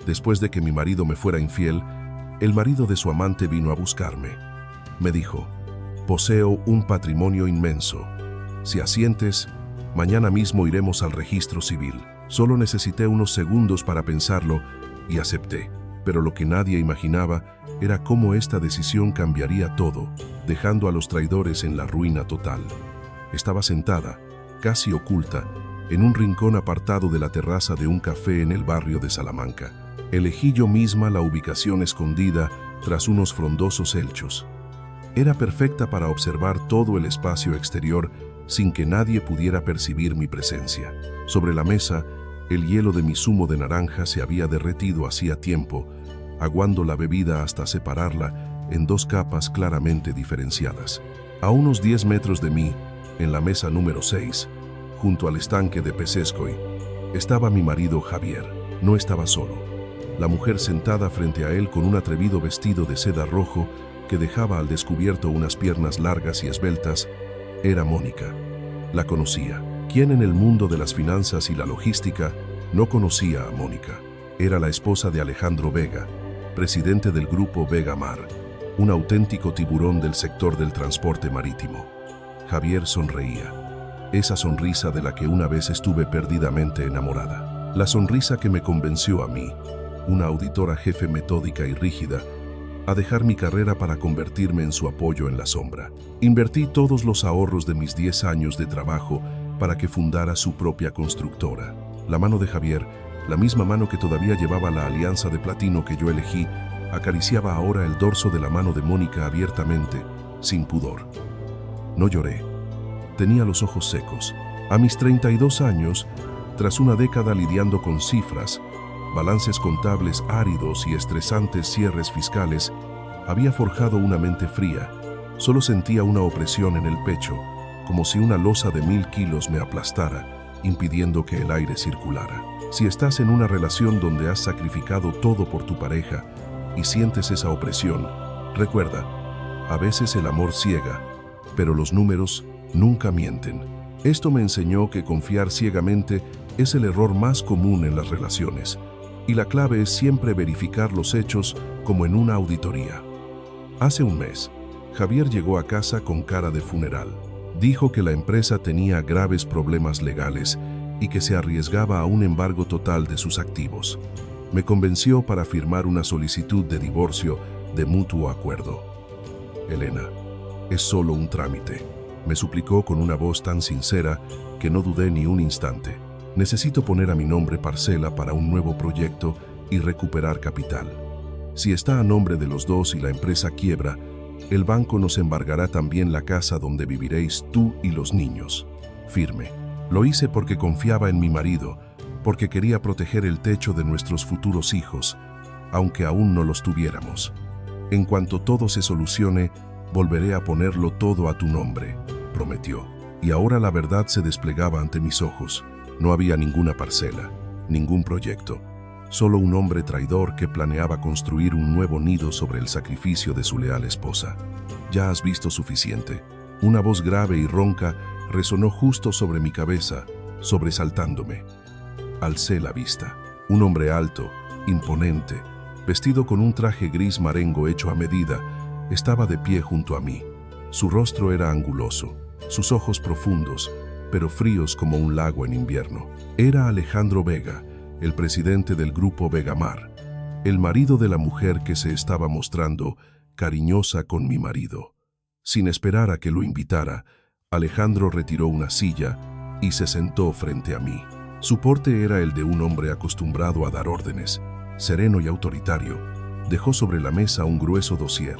Después de que mi marido me fuera infiel, el marido de su amante vino a buscarme. Me dijo: poseo un patrimonio inmenso. Si asientes, mañana mismo iremos al registro civil. Solo necesité unos segundos para pensarlo y acepté. Pero lo que nadie imaginaba era cómo esta decisión cambiaría todo, dejando a los traidores en la ruina total. Estaba sentada, casi oculta, en un rincón apartado de la terraza de un café en el barrio de Salamanca. Elegí yo misma la ubicación escondida tras unos frondosos helchos. Era perfecta para observar todo el espacio exterior sin que nadie pudiera percibir mi presencia. Sobre la mesa, el hielo de mi zumo de naranja se había derretido hacía tiempo, aguando la bebida hasta separarla en dos capas claramente diferenciadas. A unos 10 metros de mí, en la mesa número 6, junto al estanque de Pesescoy, estaba mi marido Javier. No estaba solo. La mujer sentada frente a él con un atrevido vestido de seda rojo que dejaba al descubierto unas piernas largas y esbeltas, era Mónica. La conocía. ¿Quién en el mundo de las finanzas y la logística no conocía a Mónica? Era la esposa de Alejandro Vega, presidente del grupo Vega Mar, un auténtico tiburón del sector del transporte marítimo. Javier sonreía, esa sonrisa de la que una vez estuve perdidamente enamorada. La sonrisa que me convenció a mí, una auditora jefe metódica y rígida, a dejar mi carrera para convertirme en su apoyo en la sombra. Invertí todos los ahorros de mis 10 años de trabajo para que fundara su propia constructora. La mano de Javier, la misma mano que todavía llevaba la alianza de platino que yo elegí, acariciaba ahora el dorso de la mano de Mónica abiertamente, sin pudor. No lloré. Tenía los ojos secos. A mis 32 años, tras una década lidiando con cifras, balances contables áridos y estresantes cierres fiscales, había forjado una mente fría. Solo sentía una opresión en el pecho, como si una losa de 1000 kilos me aplastara, impidiendo que el aire circulara. Si estás en una relación donde has sacrificado todo por tu pareja y sientes esa opresión, recuerda, a veces el amor ciega, pero los números nunca mienten. Esto me enseñó que confiar ciegamente es el error más común en las relaciones, y la clave es siempre verificar los hechos como en una auditoría. Hace un mes, Javier llegó a casa con cara de funeral. Dijo que la empresa tenía graves problemas legales y que se arriesgaba a un embargo total de sus activos. Me convenció para firmar una solicitud de divorcio de mutuo acuerdo. Elena, es solo un trámite, me suplicó con una voz tan sincera que no dudé ni un instante. Necesito poner a mi nombre parcela para un nuevo proyecto y recuperar capital. Si está a nombre de los dos y la empresa quiebra, el banco nos embargará también la casa donde viviréis tú y los niños. Firme. Lo hice porque confiaba en mi marido, porque quería proteger el techo de nuestros futuros hijos, aunque aún no los tuviéramos. En cuanto todo se solucione, volveré a ponerlo todo a tu nombre, prometió. Y ahora la verdad se desplegaba ante mis ojos. No había ninguna parcela, ningún proyecto, solo un hombre traidor que planeaba construir un nuevo nido sobre el sacrificio de su leal esposa. Ya has visto suficiente. Una voz grave y ronca resonó justo sobre mi cabeza, sobresaltándome. Alcé la vista. Un hombre alto, imponente, vestido con un traje gris marengo hecho a medida, estaba de pie junto a mí. Su rostro era anguloso, sus ojos profundos, pero fríos como un lago en invierno. Era Alejandro Vega, el presidente del grupo Vega Mar, el marido de la mujer que se estaba mostrando cariñosa con mi marido. Sin esperar a que lo invitara, Alejandro retiró una silla y se sentó frente a mí. Su porte era el de un hombre acostumbrado a dar órdenes, sereno y autoritario. Dejó sobre la mesa un grueso dossier.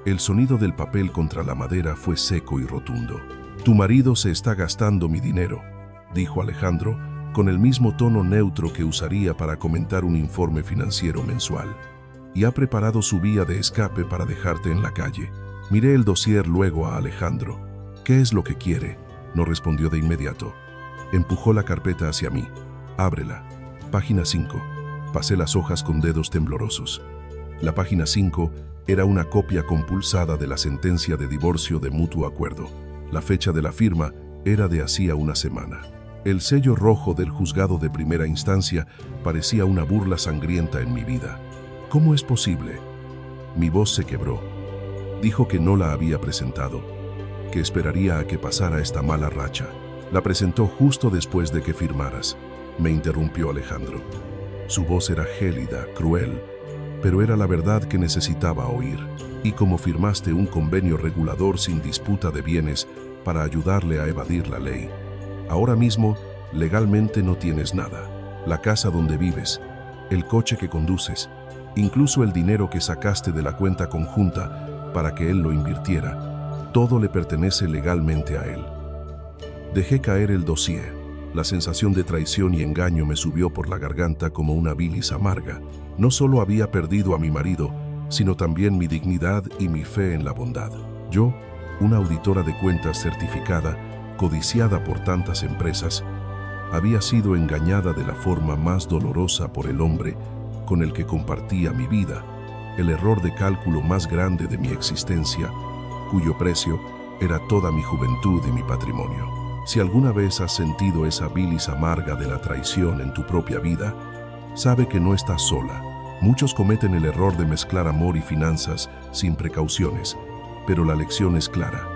El sonido del papel contra la madera fue seco y rotundo. «Tu marido se está gastando mi dinero», dijo Alejandro, con el mismo tono neutro que usaría para comentar un informe financiero mensual. «Y ha preparado su vía de escape para dejarte en la calle». Miré el dossier luego a Alejandro. «¿Qué es lo que quiere?», no respondió de inmediato. Empujó la carpeta hacia mí. «Ábrela. Página 5». Pasé las hojas con dedos temblorosos. La página 5 era una copia compulsada de la sentencia de divorcio de mutuo acuerdo. La fecha de la firma era de hacía una semana. El sello rojo del juzgado de primera instancia parecía una burla sangrienta en mi vida. ¿Cómo es posible? Mi voz se quebró. Dijo que no la había presentado, que esperaría a que pasara esta mala racha. La presentó justo después de que firmaras, me interrumpió Alejandro. Su voz era gélida, cruel, pero era la verdad que necesitaba oír. Y como firmaste un convenio regulador sin disputa de bienes para ayudarle a evadir la ley, ahora mismo, legalmente no tienes nada. La casa donde vives, el coche que conduces, incluso el dinero que sacaste de la cuenta conjunta para que él lo invirtiera, todo le pertenece legalmente a él. Dejé caer el dossier. La sensación de traición y engaño me subió por la garganta como una bilis amarga. No solo había perdido a mi marido, sino también mi dignidad y mi fe en la bondad. Yo, una auditora de cuentas certificada, codiciada por tantas empresas, había sido engañada de la forma más dolorosa por el hombre con el que compartía mi vida, el error de cálculo más grande de mi existencia, cuyo precio era toda mi juventud y mi patrimonio. Si alguna vez has sentido esa bilis amarga de la traición en tu propia vida, sabe que no estás sola. Muchos cometen el error de mezclar amor y finanzas sin precauciones, pero la lección es clara.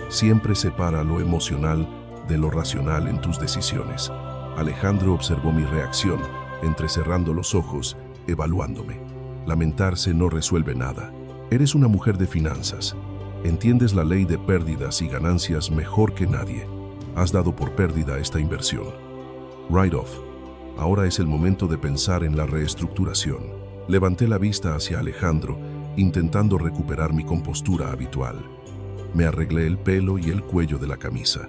Siempre separa lo emocional de lo racional en tus decisiones. Alejandro observó mi reacción, entrecerrando los ojos, evaluándome. Lamentarse no resuelve nada. Eres una mujer de finanzas. Entiendes la ley de pérdidas y ganancias mejor que nadie. Has dado por pérdida esta inversión. Write-off. Ahora es el momento de pensar en la reestructuración. Levanté la vista hacia Alejandro, intentando recuperar mi compostura habitual. Me arreglé el pelo y el cuello de la camisa.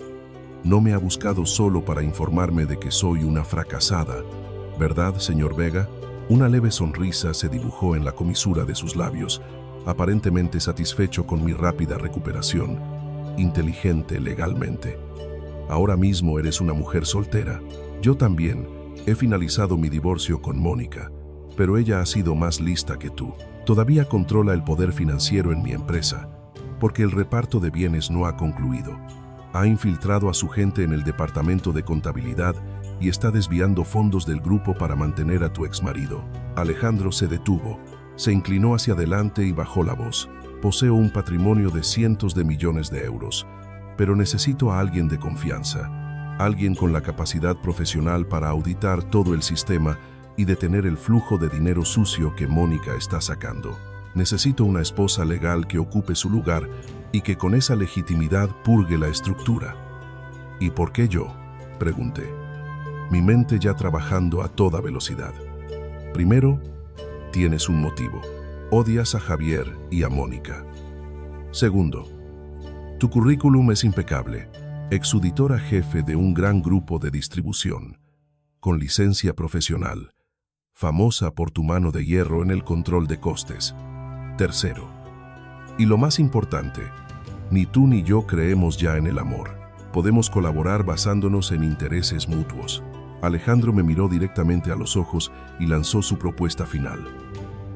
No me ha buscado solo para informarme de que soy una fracasada, ¿verdad, señor Vega? Una leve sonrisa se dibujó en la comisura de sus labios, aparentemente satisfecho con mi rápida recuperación, inteligente legalmente. Ahora mismo eres una mujer soltera. Yo también he finalizado mi divorcio con Mónica, pero ella ha sido más lista que tú. Todavía controla el poder financiero en mi empresa, porque el reparto de bienes no ha concluido. Ha infiltrado a su gente en el departamento de contabilidad y está desviando fondos del grupo para mantener a tu exmarido. Alejandro se detuvo, se inclinó hacia adelante y bajó la voz. Poseo un patrimonio de cientos de millones de euros, pero necesito a alguien de confianza, alguien con la capacidad profesional para auditar todo el sistema y detener el flujo de dinero sucio que Mónica está sacando. Necesito una esposa legal que ocupe su lugar y que con esa legitimidad purgue la estructura. ¿Y por qué yo?, pregunté, mi mente ya trabajando a toda velocidad. Primero, tienes un motivo. Odias a Javier y a Mónica. Segundo, tu currículum es impecable. Exauditora jefe de un gran grupo de distribución, con licencia profesional, famosa por tu mano de hierro en el control de costes. Tercero, y lo más importante, ni tú ni yo creemos ya en el amor. Podemos colaborar basándonos en intereses mutuos. Alejandro me miró directamente a los ojos y lanzó su propuesta final.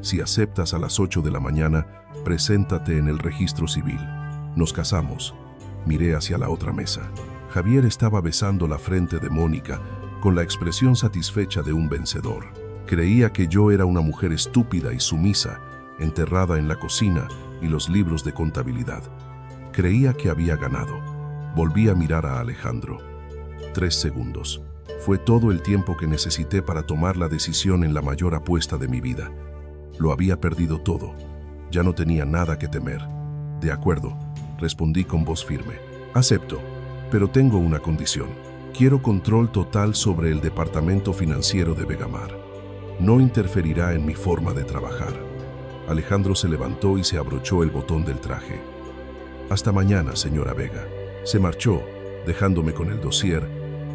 Si aceptas a las 8 de la mañana, preséntate en el registro civil. Nos casamos. Miré hacia la otra mesa. Javier estaba besando la frente de Mónica con la expresión satisfecha de un vencedor. Creía que yo era una mujer estúpida y sumisa, enterrada en la cocina y los libros de contabilidad. Creía que había ganado. Volví a mirar a Alejandro. 3 segundos. Fue todo el tiempo que necesité para tomar la decisión en la mayor apuesta de mi vida. Lo había perdido todo. Ya no tenía nada que temer. De acuerdo, respondí con voz firme. Acepto, pero tengo una condición. Quiero control total sobre el departamento financiero de Vegamar. No interferirá en mi forma de trabajar. Alejandro se levantó y se abrochó el botón del traje. Hasta mañana, señora Vega. Se marchó, dejándome con el dossier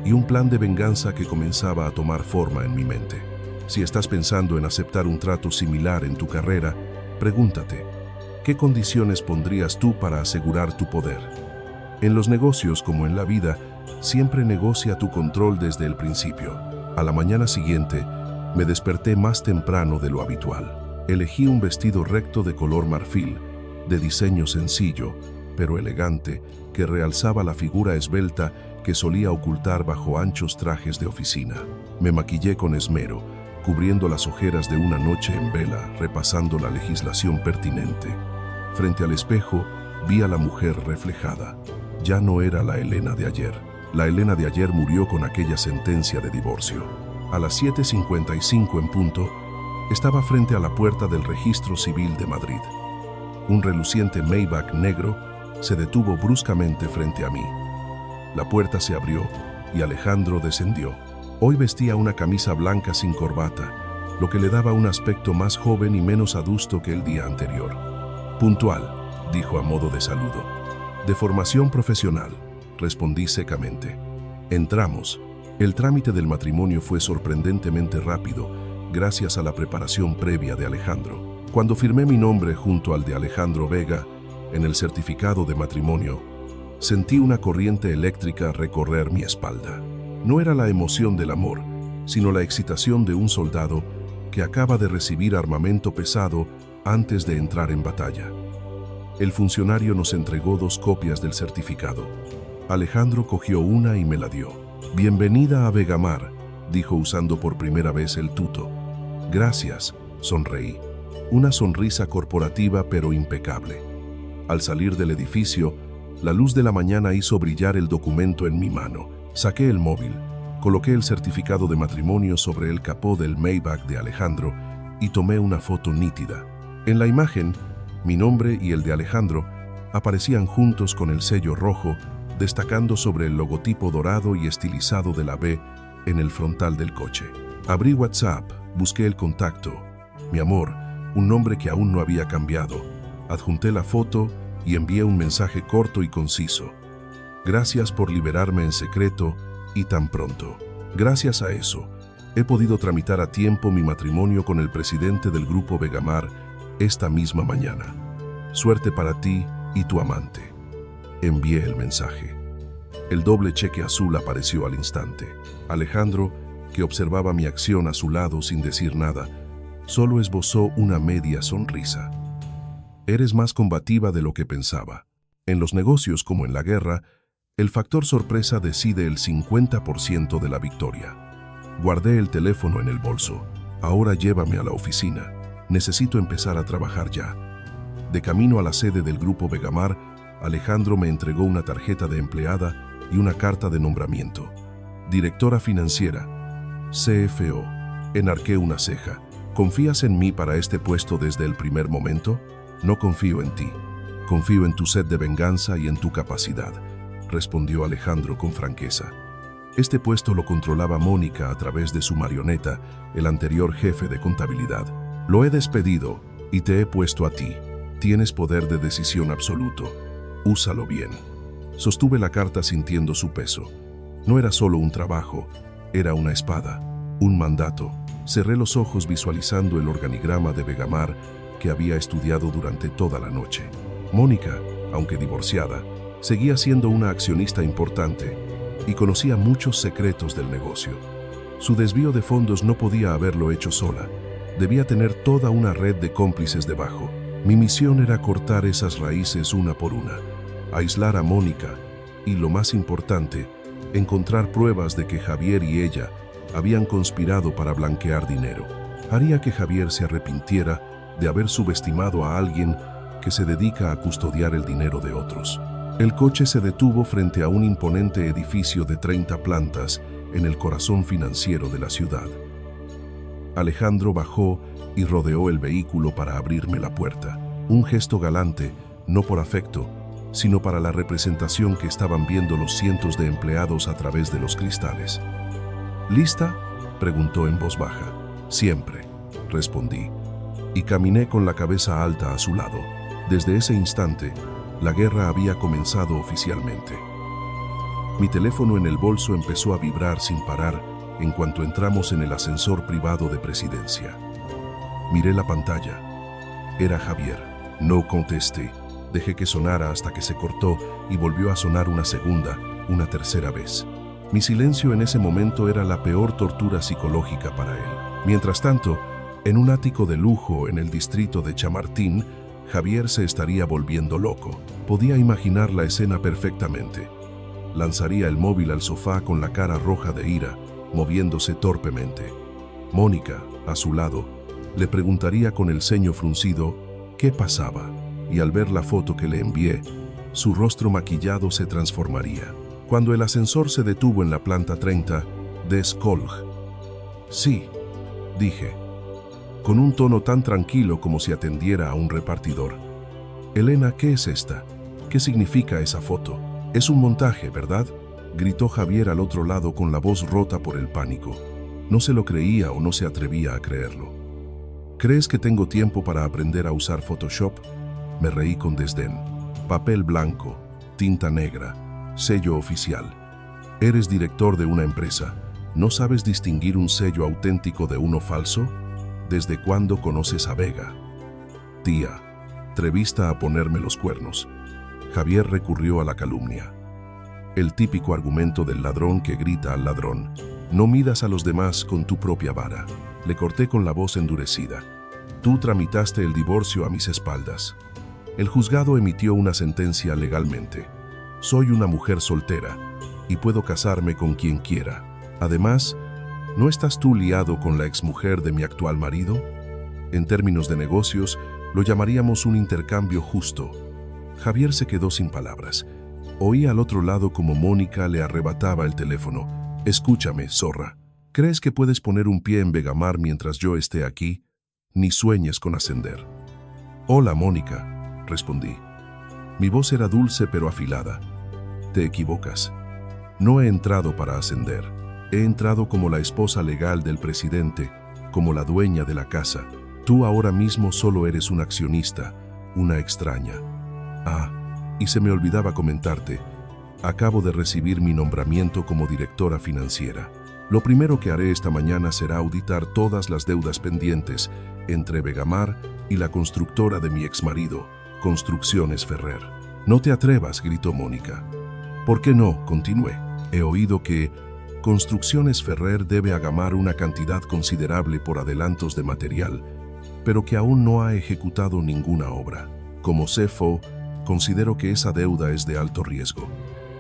y un plan de venganza que comenzaba a tomar forma en mi mente. Si estás pensando en aceptar un trato similar en tu carrera, pregúntate, ¿qué condiciones pondrías tú para asegurar tu poder? En los negocios, como en la vida, siempre negocia tu control desde el principio. A la mañana siguiente, me desperté más temprano de lo habitual. Elegí un vestido recto de color marfil, de diseño sencillo, pero elegante, que realzaba la figura esbelta que solía ocultar bajo anchos trajes de oficina. Me maquillé con esmero, cubriendo las ojeras de una noche en vela, repasando la legislación pertinente. Frente al espejo, vi a la mujer reflejada. Ya no era la Elena de ayer. La Elena de ayer murió con aquella sentencia de divorcio. A las 7:55 en punto, estaba frente a la puerta del Registro Civil de Madrid. Un reluciente Maybach negro se detuvo bruscamente frente a mí. La puerta se abrió y Alejandro descendió. Hoy vestía una camisa blanca sin corbata, lo que le daba un aspecto más joven y menos adusto que el día anterior. «Puntual», dijo a modo de saludo. «De formación profesional», respondí secamente. Entramos. El trámite del matrimonio fue sorprendentemente rápido, gracias a la preparación previa de Alejandro. Cuando firmé mi nombre junto al de Alejandro Vega en el certificado de matrimonio, sentí una corriente eléctrica recorrer mi espalda. No era la emoción del amor, sino la excitación de un soldado que acaba de recibir armamento pesado antes de entrar en batalla. El funcionario nos entregó 2 copias del certificado. Alejandro cogió una y me la dio. «Bienvenida a Vegamar», dijo usando por primera vez el tuto. «Gracias», sonreí. Una sonrisa corporativa pero impecable. Al salir del edificio, la luz de la mañana hizo brillar el documento en mi mano. Saqué el móvil, coloqué el certificado de matrimonio sobre el capó del Maybach de Alejandro y tomé una foto nítida. En la imagen, mi nombre y el de Alejandro aparecían juntos con el sello rojo, destacando sobre el logotipo dorado y estilizado de la B en el frontal del coche. Abrí WhatsApp, busqué el contacto. «Mi amor», un nombre que aún no había cambiado. Adjunté la foto y envié un mensaje corto y conciso. «Gracias por liberarme en secreto y tan pronto. Gracias a eso, he podido tramitar a tiempo mi matrimonio con el presidente del Grupo Vegamar esta misma mañana. Suerte para ti y tu amante». Envié el mensaje. El doble cheque azul apareció al instante. Alejandro, que observaba mi acción a su lado sin decir nada, solo esbozó una media sonrisa. «Eres más combativa de lo que pensaba. En los negocios como en la guerra, el factor sorpresa decide el 50% de la victoria». Guardé el teléfono en el bolso. «Ahora llévame a la oficina. Necesito empezar a trabajar ya». De camino a la sede del Grupo Vegamar, Alejandro me entregó una tarjeta de empleada y una carta de nombramiento. «Directora financiera, CFO». Enarqué una ceja. «¿Confías en mí para este puesto desde el primer momento?» «No confío en ti. Confío en tu sed de venganza y en tu capacidad», respondió Alejandro con franqueza. Este puesto lo controlaba Mónica a través de su marioneta, el anterior jefe de contabilidad. «Lo he despedido y te he puesto a ti. Tienes poder de decisión absoluto. Úsalo bien». Sostuve la carta sintiendo su peso. No era solo un trabajo, era una espada, un mandato. Cerré los ojos visualizando el organigrama de Vegamar que había estudiado durante toda la noche. Mónica, aunque divorciada, seguía siendo una accionista importante y conocía muchos secretos del negocio. Su desvío de fondos no podía haberlo hecho sola. Debía tener toda una red de cómplices debajo. Mi misión era cortar esas raíces una por una, aislar a Mónica y, lo más importante, encontrar pruebas de que Javier y ella habían conspirado para blanquear dinero. Haría que Javier se arrepintiera de haber subestimado a alguien que se dedica a custodiar el dinero de otros. El coche se detuvo frente a un imponente edificio de 30 plantas en el corazón financiero de la ciudad. Alejandro bajó y rodeó el vehículo para abrirme la puerta. Un gesto galante, no por afecto, sino para la representación que estaban viendo los cientos de empleados a través de los cristales. «¿Lista?», preguntó en voz baja. «Siempre», respondí, y caminé con la cabeza alta a su lado. Desde ese instante, la guerra había comenzado oficialmente. Mi teléfono en el bolso empezó a vibrar sin parar en cuanto entramos en el ascensor privado de presidencia. Miré la pantalla. Era Javier. No contesté. Dejé que sonara hasta que se cortó y volvió a sonar una segunda, una tercera vez. Mi silencio en ese momento era la peor tortura psicológica para él. Mientras tanto, en un ático de lujo en el distrito de Chamartín, Javier se estaría volviendo loco. Podía imaginar la escena perfectamente. Lanzaría el móvil al sofá con la cara roja de ira, moviéndose torpemente. Mónica, a su lado, le preguntaría con el ceño fruncido qué pasaba, y al ver la foto que le envié, su rostro maquillado se transformaría. Cuando el ascensor se detuvo en la planta 30 de Skolg. Sí, dije, con un tono tan tranquilo como si atendiera a un repartidor. Elena, ¿qué es esta? ¿Qué significa esa foto? Es un montaje, ¿verdad? Gritó Javier al otro lado con la voz rota por el pánico. No se lo creía o no se atrevía a creerlo. ¿Crees que tengo tiempo para aprender a usar Photoshop? Me reí con desdén. Papel blanco, tinta negra, sello oficial. Eres director de una empresa. ¿No sabes distinguir un sello auténtico de uno falso? ¿Desde cuándo conoces a Vega? Tía, atreviste a ponerme los cuernos. Javier recurrió a la calumnia. El típico argumento del ladrón que grita al ladrón. No midas a los demás con tu propia vara. Le corté con la voz endurecida. Tú tramitaste el divorcio a mis espaldas. El juzgado emitió una sentencia legalmente. Soy una mujer soltera y puedo casarme con quien quiera. Además, ¿no estás tú liado con la exmujer de mi actual marido? En términos de negocios, lo llamaríamos un intercambio justo. Javier se quedó sin palabras. Oí al otro lado como Mónica le arrebataba el teléfono. Escúchame, zorra. ¿Crees que puedes poner un pie en Vegamar mientras yo esté aquí? Ni sueñes con ascender. Hola, Mónica, respondí. Mi voz era dulce pero afilada. Te equivocas. No he entrado para ascender. He entrado como la esposa legal del presidente, como la dueña de la casa. Tú ahora mismo solo eres un accionista, una extraña. Ah, y se me olvidaba comentarte. Acabo de recibir mi nombramiento como directora financiera. Lo primero que haré esta mañana será auditar todas las deudas pendientes entre Vegamar y la constructora de mi exmarido, Construcciones Ferrer. No te atrevas, gritó Mónica. ¿Por qué no? Continué. He oído que Construcciones Ferrer debe a Gamar una cantidad considerable por adelantos de material, pero que aún no ha ejecutado ninguna obra. Como CFO, considero que esa deuda es de alto riesgo.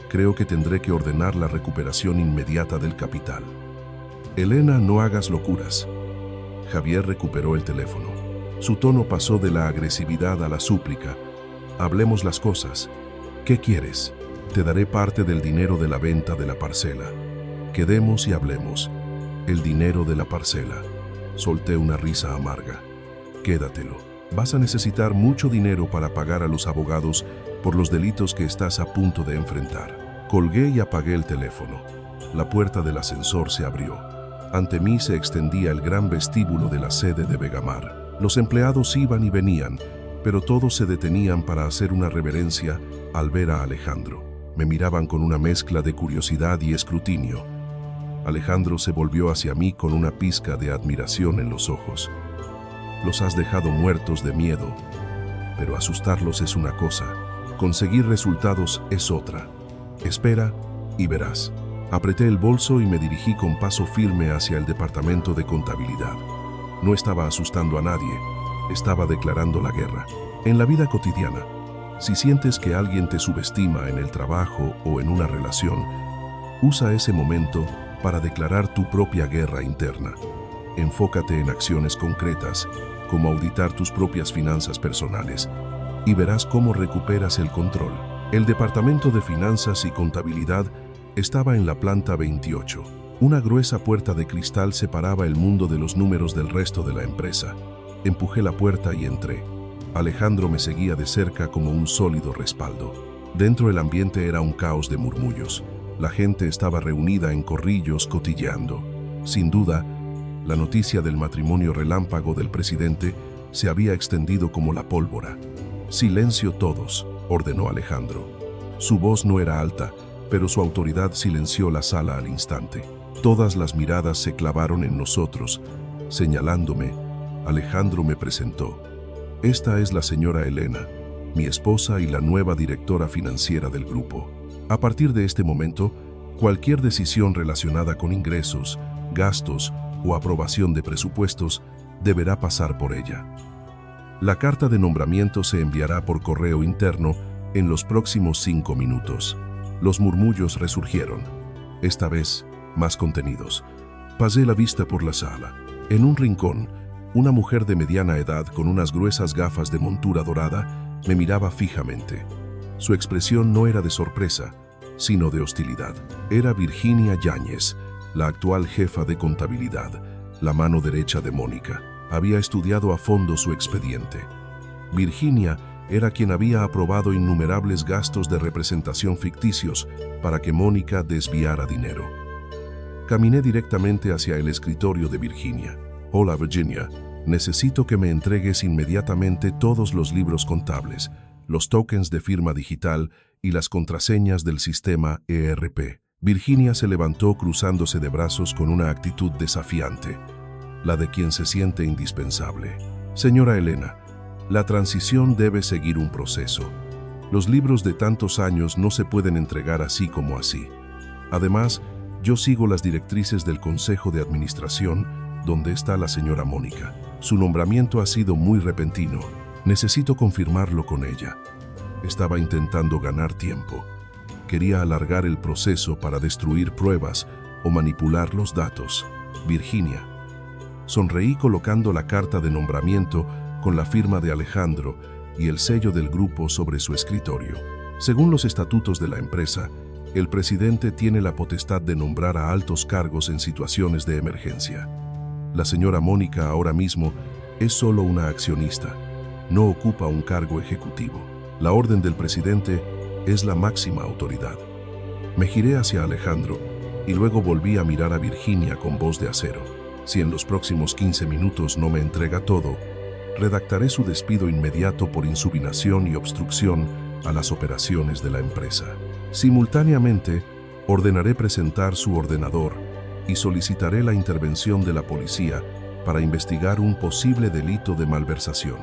Creo que tendré que ordenar la recuperación inmediata del capital. Elena, no hagas locuras. Javier recuperó el teléfono. Su tono pasó de la agresividad a la súplica. Hablemos las cosas. ¿Qué quieres? Te daré parte del dinero de la venta de la parcela. Quedemos y hablemos. El dinero de la parcela. Solté una risa amarga. Quédatelo. Vas a necesitar mucho dinero para pagar a los abogados por los delitos que estás a punto de enfrentar. Colgué y apagué el teléfono. La puerta del ascensor se abrió. Ante mí se extendía el gran vestíbulo de la sede de Vegamar. Los empleados iban y venían, pero todos se detenían para hacer una reverencia al ver a Alejandro. Me miraban con una mezcla de curiosidad y escrutinio. Alejandro se volvió hacia mí con una pizca de admiración en los ojos. Los has dejado muertos de miedo, pero asustarlos es una cosa, conseguir resultados es otra. Espera y verás. Apreté el bolso y me dirigí con paso firme hacia el departamento de contabilidad. No estaba asustando a nadie, estaba declarando la guerra. En la vida cotidiana, si sientes que alguien te subestima en el trabajo o en una relación, usa ese momento para declarar tu propia guerra interna. Enfócate en acciones concretas, como auditar tus propias finanzas personales, y verás cómo recuperas el control. El departamento de finanzas y contabilidad estaba en la planta 28. Una gruesa puerta de cristal separaba el mundo de los números del resto de la empresa. Empujé la puerta y entré. Alejandro me seguía de cerca como un sólido respaldo. Dentro el ambiente era un caos de murmullos. La gente estaba reunida en corrillos cotilleando. Sin duda, la noticia del matrimonio relámpago del presidente se había extendido como la pólvora. Silencio todos, ordenó Alejandro. Su voz no era alta, pero su autoridad silenció la sala al instante. Todas las miradas se clavaron en nosotros. Señalándome, Alejandro me presentó. Esta es la señora Elena, mi esposa y la nueva directora financiera del grupo. A partir de este momento, cualquier decisión relacionada con ingresos, gastos o aprobación de presupuestos deberá pasar por ella. La carta de nombramiento se enviará por correo interno en los próximos 5 minutos. Los murmullos resurgieron, esta vez más contenidos. Pasé la vista por la sala. En un rincón, una mujer de mediana edad con unas gruesas gafas de montura dorada me miraba fijamente. Su expresión no era de sorpresa, sino de hostilidad. Era Virginia Yáñez, la actual jefa de contabilidad, la mano derecha de Mónica. Había estudiado a fondo su expediente. Virginia era quien había aprobado innumerables gastos de representación ficticios para que Mónica desviara dinero. Caminé directamente hacia el escritorio de Virginia. Hola, Virginia. Necesito que me entregues inmediatamente todos los libros contables, los tokens de firma digital y las contraseñas del sistema ERP. Virginia se levantó cruzándose de brazos con una actitud desafiante, la de quien se siente indispensable. Señora Elena, la transición debe seguir un proceso. Los libros de tantos años no se pueden entregar así como así. Además, yo sigo las directrices del Consejo de Administración, donde está la señora Mónica. Su nombramiento ha sido muy repentino. Necesito confirmarlo con ella. Estaba intentando ganar tiempo. Quería alargar el proceso para destruir pruebas o manipular los datos. Virginia. Sonreí colocando la carta de nombramiento con la firma de Alejandro y el sello del grupo sobre su escritorio. Según los estatutos de la empresa, el presidente tiene la potestad de nombrar a altos cargos en situaciones de emergencia. La señora Mónica ahora mismo es solo una accionista, no ocupa un cargo ejecutivo. La orden del presidente es la máxima autoridad. Me giré hacia Alejandro y luego volví a mirar a Virginia con voz de acero. Si en los próximos 15 minutos no me entrega todo, redactaré su despido inmediato por insubordinación y obstrucción a las operaciones de la empresa. Simultáneamente, ordenaré presentar su ordenador y solicitaré la intervención de la policía para investigar un posible delito de malversación.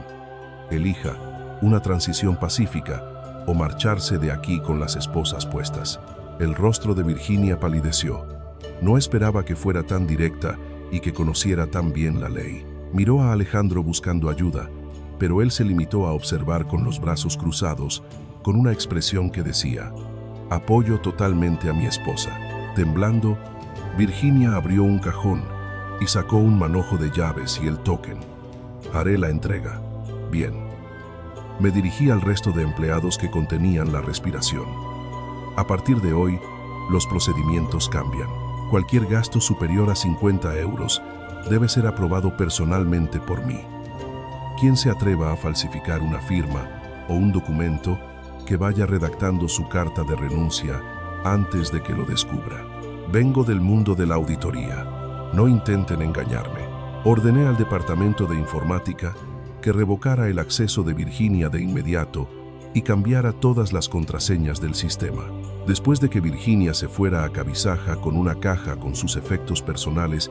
Elija una transición pacífica o marcharse de aquí con las esposas puestas. El rostro de Virginia palideció. No esperaba que fuera tan directa y que conociera tan bien la ley. Miró a Alejandro buscando ayuda, pero él se limitó a observar con los brazos cruzados, con una expresión que decía: apoyo totalmente a mi esposa. Temblando, Virginia abrió un cajón y sacó un manojo de llaves y el token. Haré la entrega. Bien. Me dirigí al resto de empleados que contenían la respiración. A partir de hoy, los procedimientos cambian. Cualquier gasto superior a 50 euros debe ser aprobado personalmente por mí. Quien se atreva a falsificar una firma o un documento, que vaya redactando su carta de renuncia antes de que lo descubra. Vengo del mundo de la auditoría. No intenten engañarme. Ordené al departamento de informática que revocara el acceso de Virginia de inmediato y cambiara todas las contraseñas del sistema. Después de que Virginia se fuera a Cabisaja con una caja con sus efectos personales,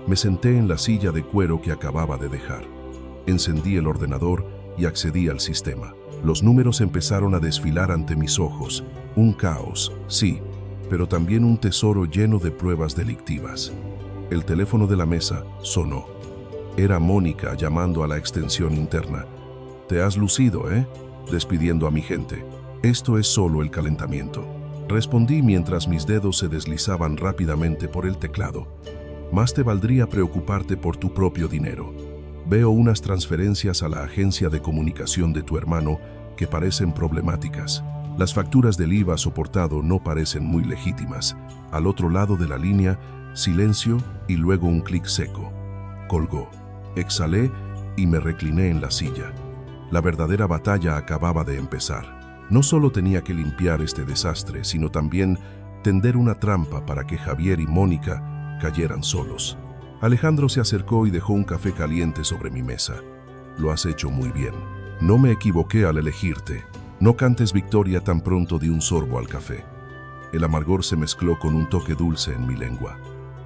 me senté en la silla de cuero que acababa de dejar. Encendí el ordenador y accedí al sistema. Los números empezaron a desfilar ante mis ojos. Un caos, sí, pero también un tesoro lleno de pruebas delictivas. El teléfono de la mesa sonó. Era Mónica llamando a la extensión interna. «Te has lucido, ¿eh?», despidiendo a mi gente. «Esto es solo el calentamiento», respondí mientras mis dedos se deslizaban rápidamente por el teclado. «Más te valdría preocuparte por tu propio dinero. Veo unas transferencias a la agencia de comunicación de tu hermano que parecen problemáticas. Las facturas del IVA soportado no parecen muy legítimas». Al otro lado de la línea, silencio y luego un clic seco. Colgó. Exhalé y me recliné en la silla. La verdadera batalla acababa de empezar. No solo tenía que limpiar este desastre, sino también tender una trampa para que Javier y Mónica cayeran solos. Alejandro se acercó y dejó un café caliente sobre mi mesa. «Lo has hecho muy bien. No me equivoqué al elegirte. No cantes victoria tan pronto de un sorbo al café». El amargor se mezcló con un toque dulce en mi lengua.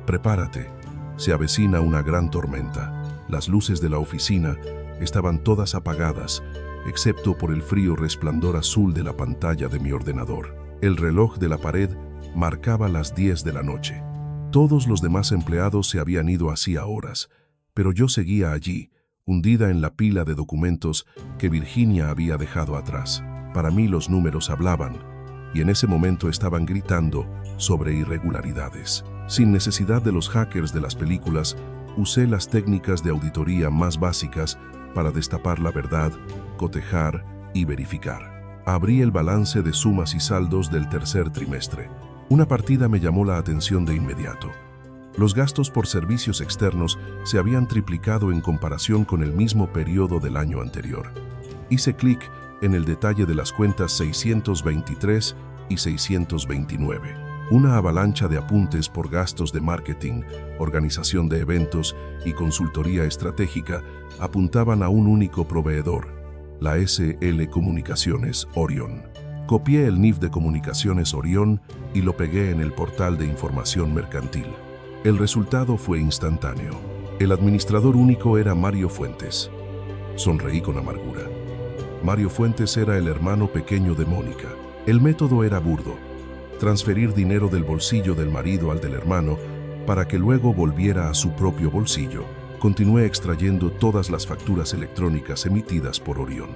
«Prepárate. Se avecina una gran tormenta». Las luces de la oficina estaban todas apagadas, excepto por el frío resplandor azul de la pantalla de mi ordenador. El reloj de la pared marcaba las 10 de la noche. Todos los demás empleados se habían ido hacía horas, pero yo seguía allí, hundida en la pila de documentos que Virginia había dejado atrás. Para mí los números hablaban, y en ese momento estaban gritando sobre irregularidades. Sin necesidad de los hackers de las películas, usé las técnicas de auditoría más básicas para destapar la verdad, cotejar y verificar. Abrí el balance de sumas y saldos del tercer trimestre. Una partida me llamó la atención de inmediato. Los gastos por servicios externos se habían triplicado en comparación con el mismo periodo del año anterior. Hice clic en el detalle de las cuentas 623 y 629. Una avalancha de apuntes por gastos de marketing, organización de eventos y consultoría estratégica apuntaban a un único proveedor, la SL Comunicaciones Orión. Copié el NIF de Comunicaciones Orión y lo pegué en el portal de información mercantil. El resultado fue instantáneo. El administrador único era Mario Fuentes. Sonreí con amargura. Mario Fuentes era el hermano pequeño de Mónica. El método era burdo: transferir dinero del bolsillo del marido al del hermano para que luego volviera a su propio bolsillo. Continué extrayendo todas las facturas electrónicas emitidas por Orión.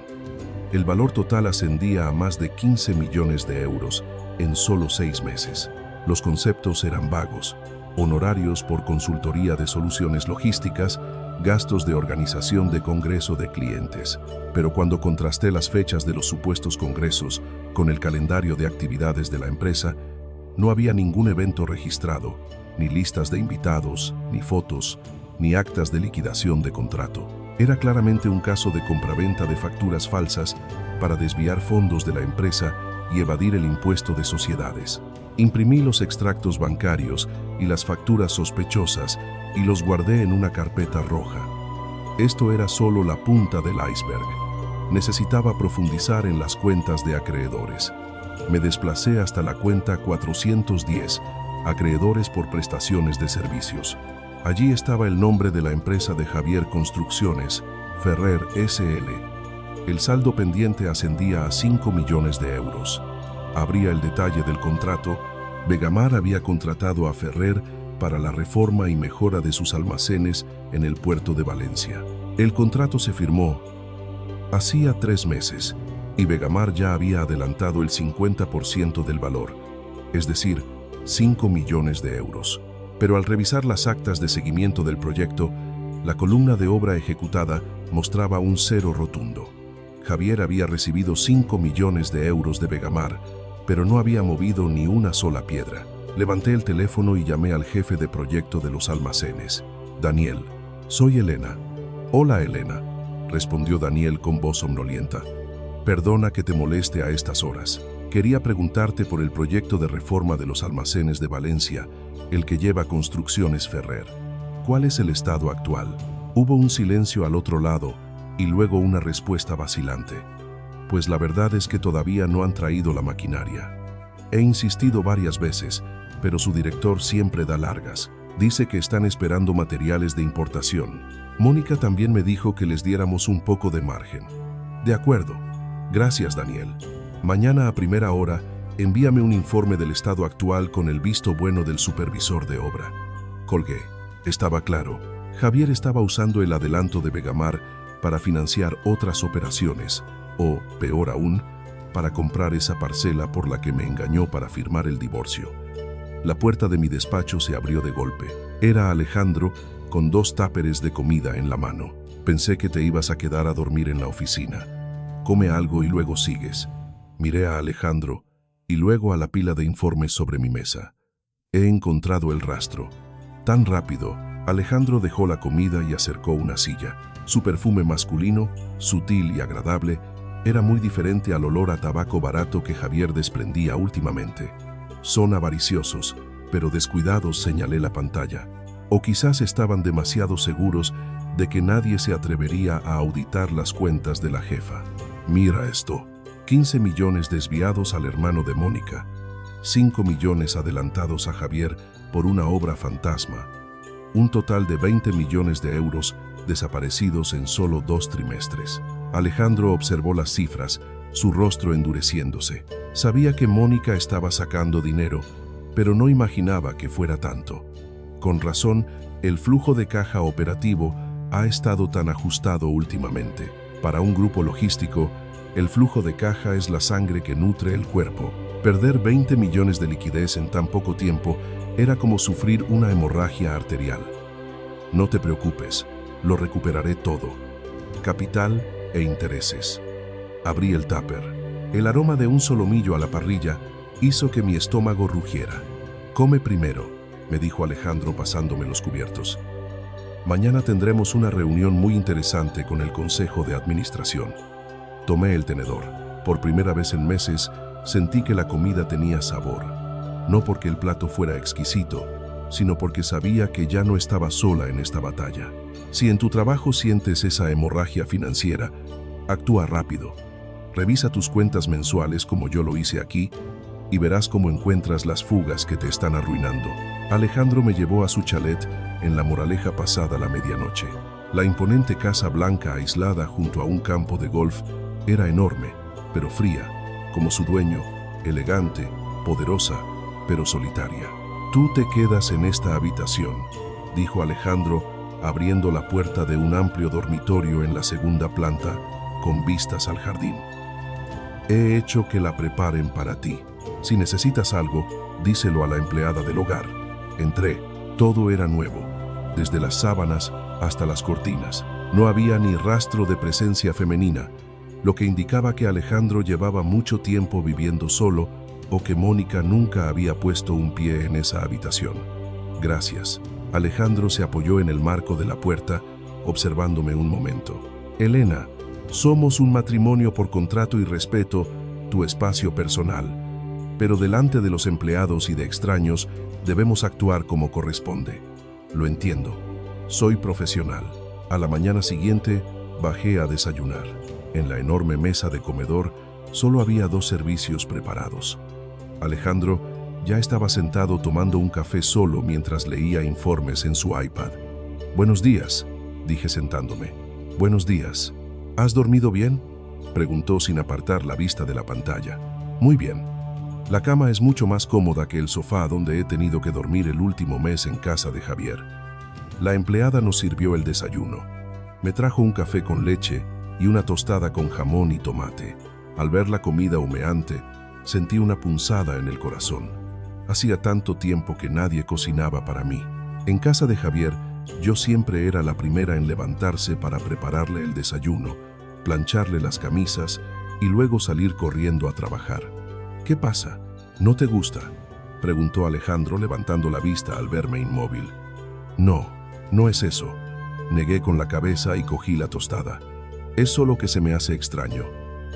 El valor total ascendía a más de 15 millones de euros en solo 6 meses. Los conceptos eran vagos: honorarios por consultoría de soluciones logísticas, gastos de organización de congreso de clientes. Pero cuando contrasté las fechas de los supuestos congresos con el calendario de actividades de la empresa, no había ningún evento registrado, ni listas de invitados, ni fotos, ni actas de liquidación de contrato. Era claramente un caso de compraventa de facturas falsas para desviar fondos de la empresa y evadir el impuesto de sociedades. Imprimí los extractos bancarios y las facturas sospechosas y los guardé en una carpeta roja. Esto era solo la punta del iceberg. Necesitaba profundizar en las cuentas de acreedores. Me desplacé hasta la cuenta 410, acreedores por prestaciones de servicios. Allí estaba el nombre de la empresa de Javier Construcciones, Ferrer SL. El saldo pendiente ascendía a 5 millones de euros. Abría el detalle del contrato. Vegamar había contratado a Ferrer para la reforma y mejora de sus almacenes en el puerto de Valencia. El contrato se firmó hacía 3 meses y Vegamar ya había adelantado el 50% del valor, es decir, 5 millones de euros. Pero al revisar las actas de seguimiento del proyecto, la columna de obra ejecutada mostraba un cero rotundo. Javier había recibido 5 millones de euros de Vegamar, pero no había movido ni una sola piedra. Levanté el teléfono y llamé al jefe de proyecto de los almacenes. Daniel, soy Elena. Hola, Elena, respondió Daniel con voz somnolienta. Perdona que te moleste a estas horas. Quería preguntarte por el proyecto de reforma de los almacenes de Valencia, el que lleva Construcciones Ferrer. ¿Cuál es el estado actual? Hubo un silencio al otro lado y luego una respuesta vacilante. Pues la verdad es que todavía no han traído la maquinaria. He insistido varias veces, pero su director siempre da largas. Dice que están esperando materiales de importación. Mónica también me dijo que les diéramos un poco de margen. De acuerdo. Gracias, Daniel. Mañana a primera hora, envíame un informe del estado actual con el visto bueno del supervisor de obra. Colgué. Estaba claro. Javier estaba usando el adelanto de Vegamar para financiar otras operaciones, o, peor aún, para comprar esa parcela por la que me engañó para firmar el divorcio. La puerta de mi despacho se abrió de golpe. Era Alejandro con 2 táperes de comida en la mano. Pensé que te ibas a quedar a dormir en la oficina. Come algo y luego sigues. Miré a Alejandro y luego a la pila de informes sobre mi mesa. He encontrado el rastro. Tan rápido, Alejandro dejó la comida y acercó una silla. Su perfume masculino, sutil y agradable, era muy diferente al olor a tabaco barato que Javier desprendía últimamente. Son avariciosos, pero descuidados, señalé la pantalla. O quizás estaban demasiado seguros de que nadie se atrevería a auditar las cuentas de la jefa. Mira esto. 15 millones desviados al hermano de Mónica. 5 millones adelantados a Javier por una obra fantasma. Un total de 20 millones de euros desaparecidos en solo 2 trimestres. Alejandro observó las cifras, su rostro endureciéndose. Sabía que Mónica estaba sacando dinero, pero no imaginaba que fuera tanto. Con razón, el flujo de caja operativo ha estado tan ajustado últimamente. Para un grupo logístico, el flujo de caja es la sangre que nutre el cuerpo. Perder 20 millones de liquidez en tan poco tiempo era como sufrir una hemorragia arterial. No te preocupes, lo recuperaré todo. Capital e intereses. Abrí el tupper. El aroma de un solomillo a la parrilla hizo que mi estómago rugiera. Come primero, me dijo Alejandro pasándome los cubiertos. Mañana tendremos una reunión muy interesante con el Consejo de Administración. Tomé el tenedor. Por primera vez en meses, sentí que la comida tenía sabor. No porque el plato fuera exquisito, sino porque sabía que ya no estaba sola en esta batalla. Si en tu trabajo sientes esa hemorragia financiera, actúa rápido. Revisa tus cuentas mensuales como yo lo hice aquí y verás cómo encuentras las fugas que te están arruinando. Alejandro me llevó a su chalet en La Moraleja pasada la medianoche. La imponente casa blanca aislada junto a un campo de golf era enorme, pero fría, como su dueño, elegante, poderosa, pero solitaria. Tú te quedas en esta habitación, dijo Alejandro, abriendo la puerta de un amplio dormitorio en la segunda planta, con vistas al jardín. He hecho que la preparen para ti. Si necesitas algo, díselo a la empleada del hogar. Entré, todo era nuevo, desde las sábanas hasta las cortinas. No había ni rastro de presencia femenina, lo que indicaba que Alejandro llevaba mucho tiempo viviendo solo o que Mónica nunca había puesto un pie en esa habitación. Gracias. Alejandro se apoyó en el marco de la puerta, observándome un momento. Elena, somos un matrimonio por contrato y respeto tu espacio personal, pero delante de los empleados y de extraños debemos actuar como corresponde. Lo entiendo. Soy profesional. A la mañana siguiente bajé a desayunar. En la enorme mesa de comedor solo había 2 servicios preparados. Alejandro ya estaba sentado tomando un café solo mientras leía informes en su iPad. Buenos días, dije sentándome. Buenos días. ¿Has dormido bien?, preguntó sin apartar la vista de la pantalla. Muy bien. La cama es mucho más cómoda que el sofá donde he tenido que dormir el último mes en casa de Javier. La empleada nos sirvió el desayuno. Me trajo un café con leche y una tostada con jamón y tomate. Al ver la comida humeante, sentí una punzada en el corazón. Hacía tanto tiempo que nadie cocinaba para mí. En casa de Javier, yo siempre era la primera en levantarse para prepararle el desayuno, plancharle las camisas y luego salir corriendo a trabajar. ¿Qué pasa? ¿No te gusta?, preguntó Alejandro levantando la vista al verme inmóvil. No, no es eso. Negué con la cabeza y cogí la tostada. Es solo que se me hace extraño.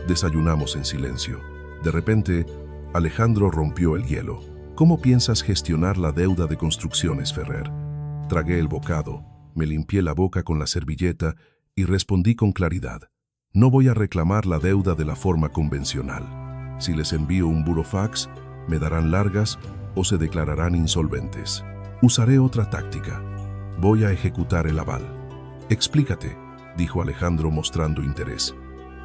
Desayunamos en silencio. De repente, Alejandro rompió el hielo. ¿Cómo piensas gestionar la deuda de Construcciones Ferrer? Tragué el bocado, me limpié la boca con la servilleta y respondí con claridad. No voy a reclamar la deuda de la forma convencional. Si les envío un burofax, me darán largas o se declararán insolventes. Usaré otra táctica. Voy a ejecutar el aval. Explícate, dijo Alejandro mostrando interés.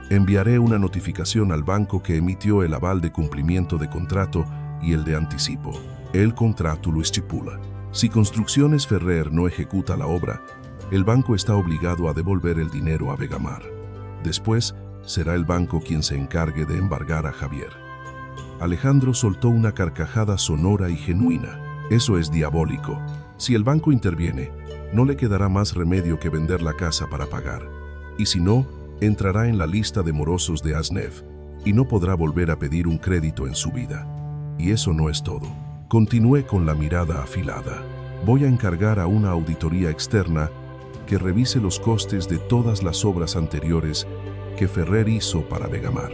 Enviaré una notificación al banco que emitió el aval de cumplimiento de contrato y el de anticipo. El contrato lo estipula. Si Construcciones Ferrer no ejecuta la obra, el banco está obligado a devolver el dinero a Vegamar. Después, será el banco quien se encargue de embargar a Javier. Alejandro soltó una carcajada sonora y genuina. Eso es diabólico. Si el banco interviene, no le quedará más remedio que vender la casa para pagar. Y si no, entrará en la lista de morosos de Asnef y no podrá volver a pedir un crédito en su vida. Y eso no es todo. Continué con la mirada afilada. Voy a encargar a una auditoría externa que revise los costes de todas las obras anteriores que Ferrer hizo para Vegamar.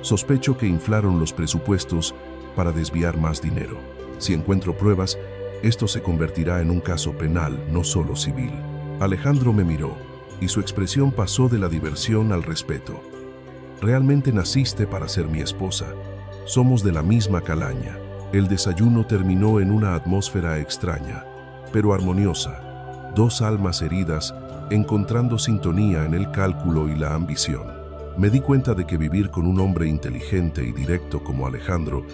Sospecho que inflaron los presupuestos para desviar más dinero. Si encuentro pruebas, esto se convertirá en un caso penal, no solo civil. Alejandro me miró y su expresión pasó de la diversión al respeto. Realmente naciste para ser mi esposa. Somos de la misma calaña. El desayuno terminó en una atmósfera extraña, pero armoniosa. 2 almas heridas encontrando sintonía en el cálculo y la ambición. Me di cuenta de que vivir con un hombre inteligente y directo como Alejandro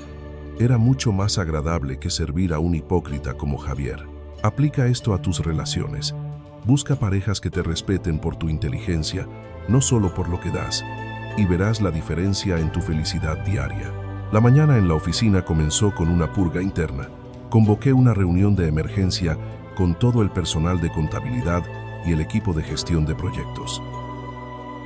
era mucho más agradable que servir a un hipócrita como Javier. Aplica esto a tus relaciones. Busca parejas que te respeten por tu inteligencia, no solo por lo que das, y verás la diferencia en tu felicidad diaria. La mañana en la oficina comenzó con una purga interna. Convoqué una reunión de emergencia con todo el personal de contabilidad y el equipo de gestión de proyectos.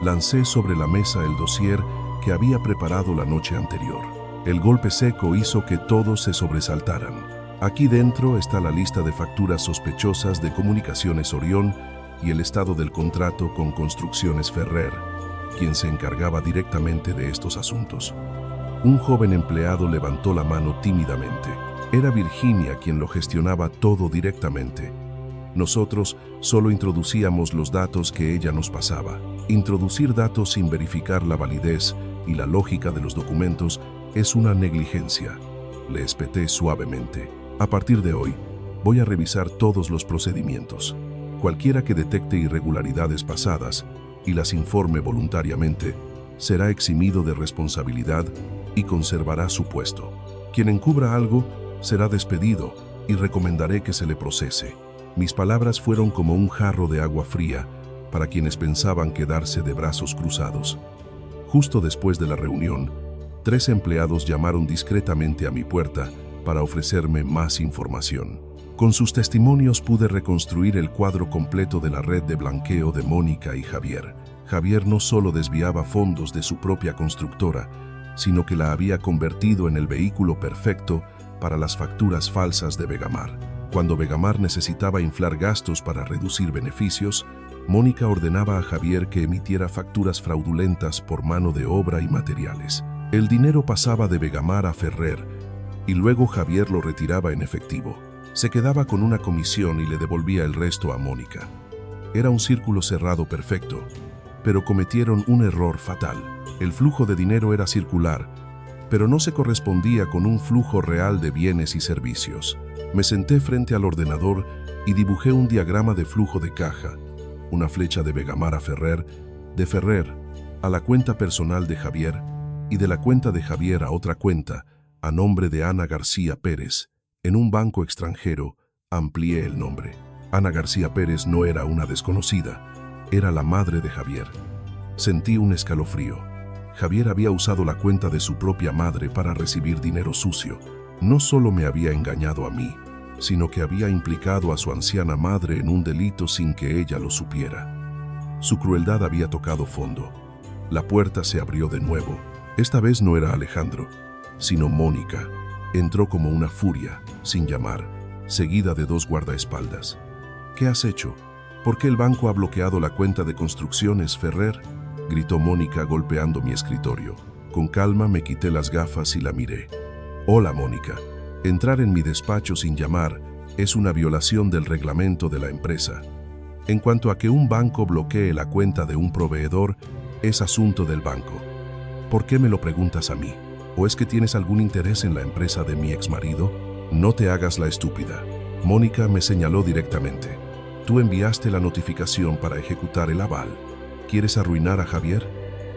Lancé sobre la mesa el dossier que había preparado la noche anterior. El golpe seco hizo que todos se sobresaltaran. Aquí dentro está la lista de facturas sospechosas de Comunicaciones Orión y el estado del contrato con Construcciones Ferrer, quien se encargaba directamente de estos asuntos. Un joven empleado levantó la mano tímidamente. Era Virginia quien lo gestionaba todo directamente. Nosotros solo introducíamos los datos que ella nos pasaba. Introducir datos sin verificar la validez y la lógica de los documentos es una negligencia. Le espeté suavemente. A partir de hoy, voy a revisar todos los procedimientos. Cualquiera que detecte irregularidades pasadas y las informe voluntariamente, será eximido de responsabilidad y conservará su puesto. Quien encubra algo será despedido y recomendaré que se le procese. Mis palabras fueron como un jarro de agua fría para quienes pensaban quedarse de brazos cruzados. Justo después de la reunión, 3 empleados llamaron discretamente a mi puerta para ofrecerme más información. Con sus testimonios pude reconstruir el cuadro completo de la red de blanqueo de Mónica y Javier. Javier no solo desviaba fondos de su propia constructora, sino que la había convertido en el vehículo perfecto para las facturas falsas de Vegamar. Cuando Vegamar necesitaba inflar gastos para reducir beneficios, Mónica ordenaba a Javier que emitiera facturas fraudulentas por mano de obra y materiales. El dinero pasaba de Vegamar a Ferrer, y luego Javier lo retiraba en efectivo. Se quedaba con una comisión y le devolvía el resto a Mónica. Era un círculo cerrado perfecto, pero cometieron un error fatal. El flujo de dinero era circular, pero no se correspondía con un flujo real de bienes y servicios. Me senté frente al ordenador y dibujé un diagrama de flujo de caja, una flecha de Vegamar a Ferrer, de Ferrer a la cuenta personal de Javier y de la cuenta de Javier a otra cuenta, a nombre de Ana García Pérez. En un banco extranjero, amplié el nombre. Ana García Pérez no era una desconocida, era la madre de Javier. Sentí un escalofrío. Javier había usado la cuenta de su propia madre para recibir dinero sucio. No solo me había engañado a mí, sino que había implicado a su anciana madre en un delito sin que ella lo supiera. Su crueldad había tocado fondo. La puerta se abrió de nuevo. Esta vez no era Alejandro, sino Mónica. Entró como una furia, sin llamar, seguida de 2 guardaespaldas. ¿Qué has hecho? ¿Por qué el banco ha bloqueado la cuenta de Construcciones Ferrer?, gritó Mónica golpeando mi escritorio. Con calma me quité las gafas y la miré. Hola, Mónica. Entrar en mi despacho sin llamar es una violación del reglamento de la empresa. En cuanto a que un banco bloquee la cuenta de un proveedor, es asunto del banco. ¿Por qué me lo preguntas a mí? ¿O es que tienes algún interés en la empresa de mi exmarido? No te hagas la estúpida. Mónica me señaló directamente. Tú enviaste la notificación para ejecutar el aval. ¿Quieres arruinar a Javier?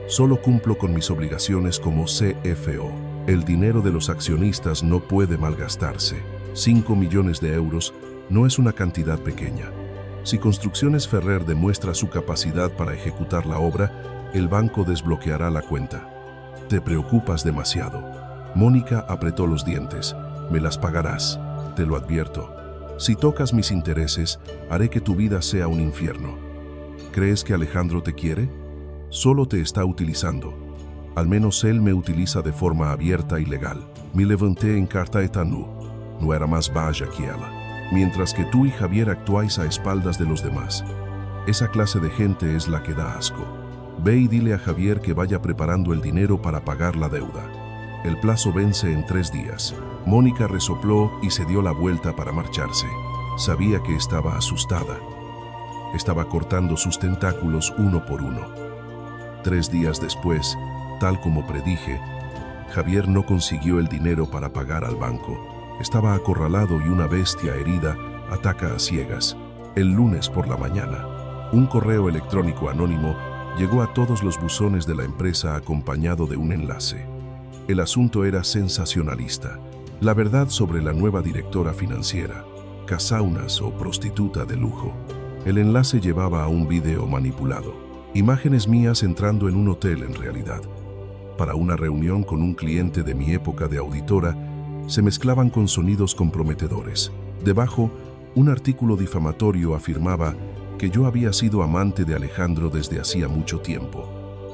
Solo cumplo con mis obligaciones como CFO. El dinero de los accionistas no puede malgastarse. 5 millones de euros no es una cantidad pequeña. Si Construcciones Ferrer demuestra su capacidad para ejecutar la obra, el banco desbloqueará la cuenta. Te preocupas demasiado. Mónica apretó los dientes. Me las pagarás, te lo advierto. Si tocas mis intereses, haré que tu vida sea un infierno. ¿Crees que Alejandro te quiere? Solo te está utilizando. Al menos él me utiliza de forma abierta y legal. Me levanté en carta etanú. No era más vaya que ella. Mientras que tú y Javier actuáis a espaldas de los demás. Esa clase de gente es la que da asco. Ve y dile a Javier que vaya preparando el dinero para pagar la deuda. El plazo vence en 3 días. Mónica resopló y se dio la vuelta para marcharse. Sabía que estaba asustada. Estaba cortando sus tentáculos uno por uno. 3 días después, tal como predije, Javier no consiguió el dinero para pagar al banco. Estaba acorralado y una bestia herida ataca a ciegas. El lunes por la mañana, un correo electrónico anónimo llegó a todos los buzones de la empresa acompañado de un enlace. El asunto era sensacionalista. La verdad sobre la nueva directora financiera, casaunas o prostituta de lujo. El enlace llevaba a un video manipulado. Imágenes mías entrando en un hotel en realidad. Para una reunión con un cliente de mi época de auditora, se mezclaban con sonidos comprometedores. Debajo, un artículo difamatorio afirmaba que yo había sido amante de Alejandro desde hacía mucho tiempo,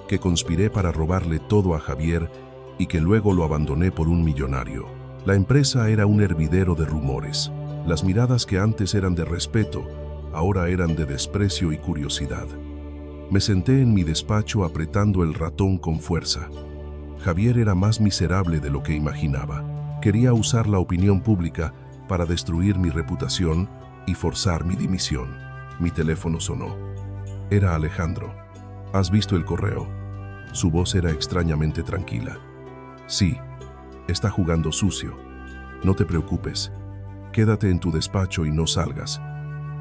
que conspiré para robarle todo a Javier y que luego lo abandoné por un millonario. La empresa era un hervidero de rumores. Las miradas que antes eran de respeto, ahora eran de desprecio y curiosidad. Me senté en mi despacho apretando el ratón con fuerza. Javier era más miserable de lo que imaginaba. Quería usar la opinión pública para destruir mi reputación y forzar mi dimisión. Mi teléfono sonó. Era Alejandro. ¿Has visto el correo? Su voz era extrañamente tranquila. Sí, está jugando sucio. No te preocupes. Quédate en tu despacho y no salgas.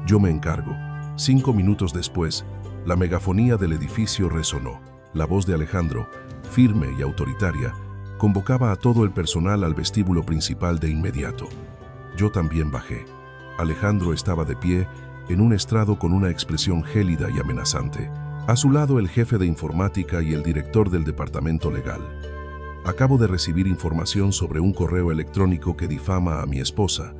Yo me encargo. 5 minutos después, la megafonía del edificio resonó. La voz de Alejandro, firme y autoritaria, convocaba a todo el personal al vestíbulo principal de inmediato. Yo también bajé. Alejandro estaba de pie en un estrado con una expresión gélida y amenazante. A su lado el jefe de informática y el director del departamento legal. Acabo de recibir información sobre un correo electrónico que difama a mi esposa,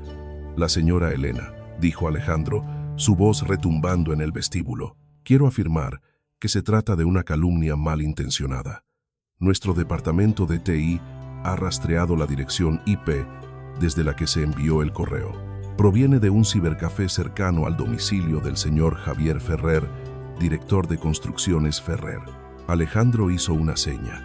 la señora Elena, dijo Alejandro, su voz retumbando en el vestíbulo. Quiero afirmar que se trata de una calumnia malintencionada. Nuestro departamento de TI ha rastreado la dirección IP desde la que se envió el correo. Proviene de un cibercafé cercano al domicilio del señor Javier Ferrer, director de Construcciones Ferrer. Alejandro hizo una seña.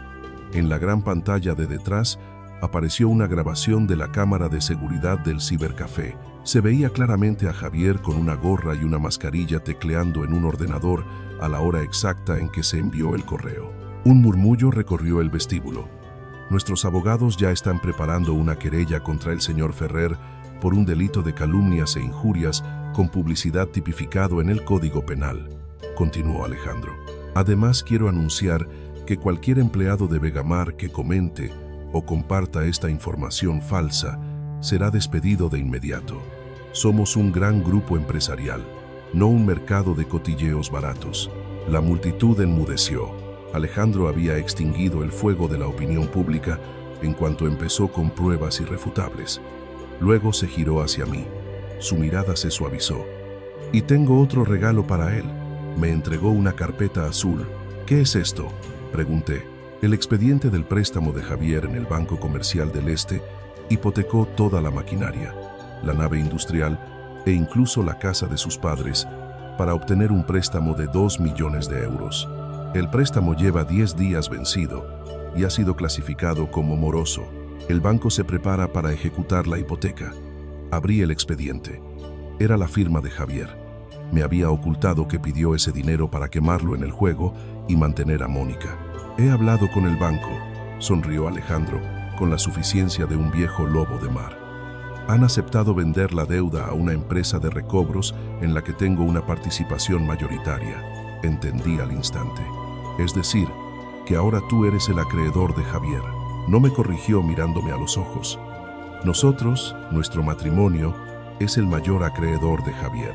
En la gran pantalla de detrás apareció una grabación de la cámara de seguridad del cibercafé. Se veía claramente a Javier con una gorra y una mascarilla tecleando en un ordenador a la hora exacta en que se envió el correo. Un murmullo recorrió el vestíbulo. Nuestros abogados ya están preparando una querella contra el señor Ferrer por un delito de calumnias e injurias con publicidad tipificado en el Código Penal, continuó Alejandro. Además, quiero anunciar que cualquier empleado de Vegamar que comente o comparta esta información falsa será despedido de inmediato. Somos un gran grupo empresarial, no un mercado de cotilleos baratos. La multitud enmudeció. Alejandro había extinguido el fuego de la opinión pública en cuanto empezó con pruebas irrefutables. Luego se giró hacia mí. Su mirada se suavizó. Y tengo otro regalo para él. Me entregó una carpeta azul. ¿Qué es esto?, pregunté. El expediente del préstamo de Javier en el Banco Comercial del Este hipotecó toda la maquinaria, la nave industrial e incluso la casa de sus padres para obtener un préstamo de 2 millones de euros. El préstamo lleva 10 días vencido y ha sido clasificado como moroso. El banco se prepara para ejecutar la hipoteca. Abrí el expediente. Era la firma de Javier. Me había ocultado que pidió ese dinero para quemarlo en el juego y mantener a Mónica. He hablado con el banco, sonrió Alejandro, con la suficiencia de un viejo lobo de mar. Han aceptado vender la deuda a una empresa de recobros en la que tengo una participación mayoritaria. Entendí al instante. Es decir, que ahora tú eres el acreedor de Javier. No me corrigió mirándome a los ojos. Nosotros, nuestro matrimonio, es el mayor acreedor de Javier.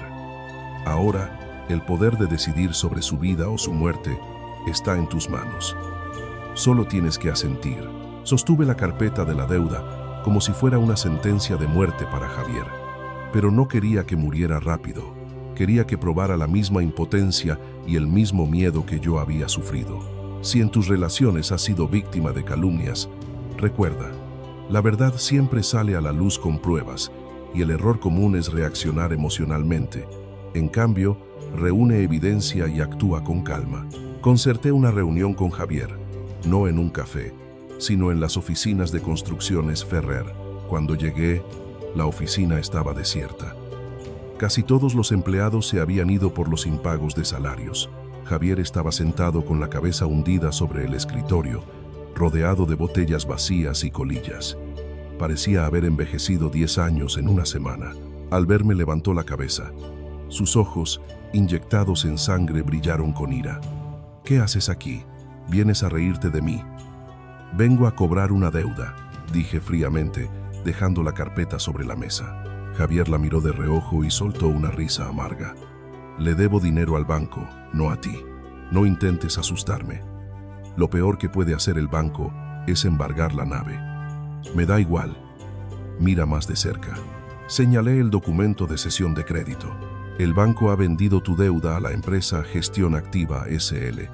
Ahora, el poder de decidir sobre su vida o su muerte está en tus manos. Solo tienes que asentir. Sostuve la carpeta de la deuda como si fuera una sentencia de muerte para Javier. Pero no quería que muriera rápido. Quería que probara la misma impotencia y el mismo miedo que yo había sufrido. Si en tus relaciones has sido víctima de calumnias, recuerda, la verdad siempre sale a la luz con pruebas y el error común es reaccionar emocionalmente. En cambio, reúne evidencia y actúa con calma. Concerté una reunión con Javier, no en un café, sino en las oficinas de Construcciones Ferrer. Cuando llegué, la oficina estaba desierta. Casi todos los empleados se habían ido por los impagos de salarios. Javier estaba sentado con la cabeza hundida sobre el escritorio, rodeado de botellas vacías y colillas. Parecía haber envejecido 10 años en una semana. Al verme levantó la cabeza. Sus ojos, inyectados en sangre, brillaron con ira. ¿Qué haces aquí? ¿Vienes a reírte de mí? Vengo a cobrar una deuda, dije fríamente, dejando la carpeta sobre la mesa. Javier la miró de reojo y soltó una risa amarga. Le debo dinero al banco, no a ti. No intentes asustarme. Lo peor que puede hacer el banco es embargar la nave. Me da igual. Mira más de cerca. Señalé el documento de cesión de crédito. El banco ha vendido tu deuda a la empresa Gestión Activa SL.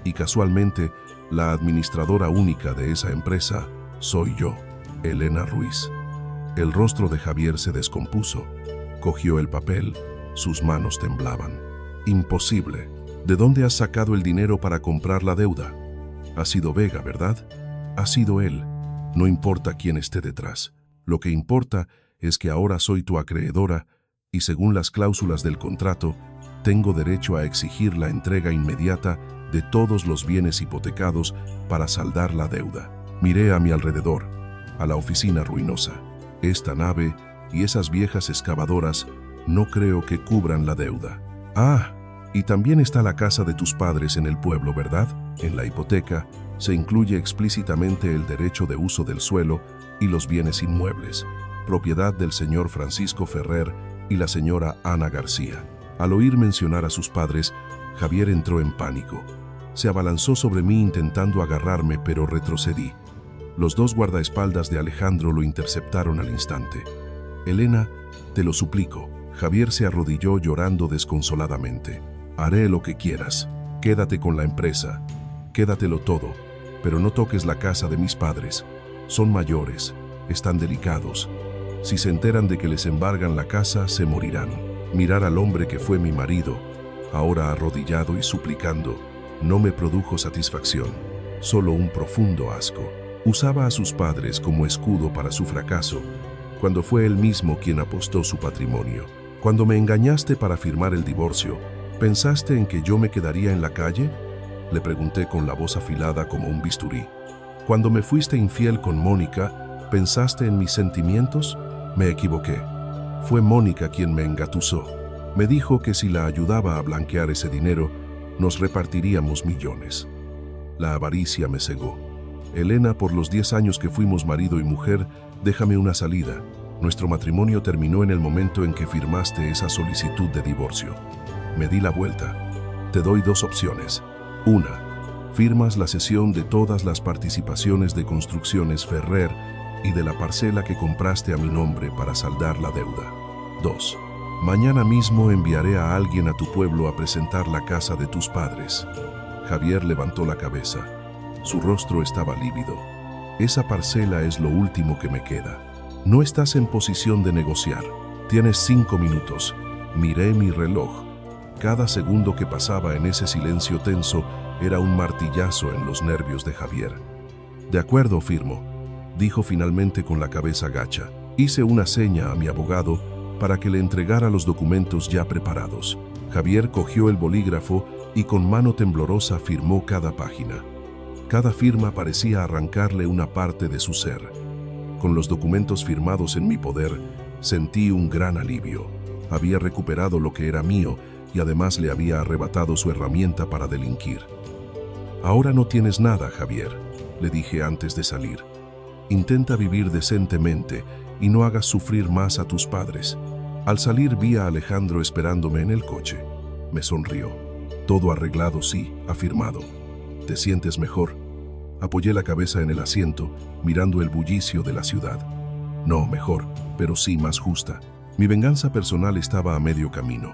Y casualmente, la administradora única de esa empresa soy yo, Elena Ruiz. El rostro de Javier se descompuso. Cogió el papel, sus manos temblaban. Imposible. ¿De dónde has sacado el dinero para comprar la deuda? Ha sido Vega, ¿verdad? Ha sido él. No importa quién esté detrás. Lo que importa es que ahora soy tu acreedora y según las cláusulas del contrato, tengo derecho a exigir la entrega inmediata de todos los bienes hipotecados para saldar la deuda. Miré a mi alrededor, a la oficina ruinosa. Esta nave y esas viejas excavadoras no creo que cubran la deuda. Ah, y también está la casa de tus padres en el pueblo, ¿verdad? En la hipoteca se incluye explícitamente el derecho de uso del suelo y los bienes inmuebles, propiedad del señor Francisco Ferrer y la señora Ana García. Al oír mencionar a sus padres, Javier entró en pánico. Se abalanzó sobre mí intentando agarrarme, pero retrocedí. Los dos guardaespaldas de Alejandro lo interceptaron al instante. Elena, te lo suplico. Javier se arrodilló llorando desconsoladamente. Haré lo que quieras. Quédate con la empresa. Quédatelo todo, pero no toques la casa de mis padres. Son mayores, están delicados. Si se enteran de que les embargan la casa, se morirán. Mirar al hombre que fue mi marido, ahora arrodillado y suplicando, no me produjo satisfacción, solo un profundo asco. Usaba a sus padres como escudo para su fracaso, cuando fue él mismo quien apostó su patrimonio. Cuando me engañaste para firmar el divorcio, ¿pensaste en que yo me quedaría en la calle? Le pregunté con la voz afilada como un bisturí. Cuando me fuiste infiel con Mónica, ¿pensaste en mis sentimientos? Me equivoqué. Fue Mónica quien me engatusó. Me dijo que si la ayudaba a blanquear ese dinero, nos repartiríamos millones. La avaricia me cegó. Elena, por los 10 años que fuimos marido y mujer, déjame una salida. Nuestro matrimonio terminó en el momento en que firmaste esa solicitud de divorcio. Me di la vuelta. Te doy 2 opciones. 1. Firmas la cesión de todas las participaciones de Construcciones Ferrer y de la parcela que compraste a mi nombre para saldar la deuda. 2. Mañana mismo enviaré a alguien a tu pueblo a presentar la casa de tus padres. Javier levantó la cabeza. Su rostro estaba lívido. Esa parcela es lo último que me queda. No estás en posición de negociar. Tienes 5 minutos. Miré mi reloj. Cada segundo que pasaba en ese silencio tenso era un martillazo en los nervios de Javier. De acuerdo, firmo, dijo finalmente con la cabeza gacha. Hice una seña a mi abogado para que le entregara los documentos ya preparados. Javier cogió el bolígrafo y con mano temblorosa firmó cada página. Cada firma parecía arrancarle una parte de su ser. Con los documentos firmados en mi poder, sentí un gran alivio. Había recuperado lo que era mío y además le había arrebatado su herramienta para delinquir. Ahora no tienes nada, Javier, le dije antes de salir. Intenta vivir decentemente y no hagas sufrir más a tus padres. Al salir vi a Alejandro esperándome en el coche. Me sonrió. Todo arreglado, sí, afirmado. ¿Te sientes mejor? Apoyé la cabeza en el asiento, mirando el bullicio de la ciudad. No, mejor, pero sí más justa. Mi venganza personal estaba a medio camino,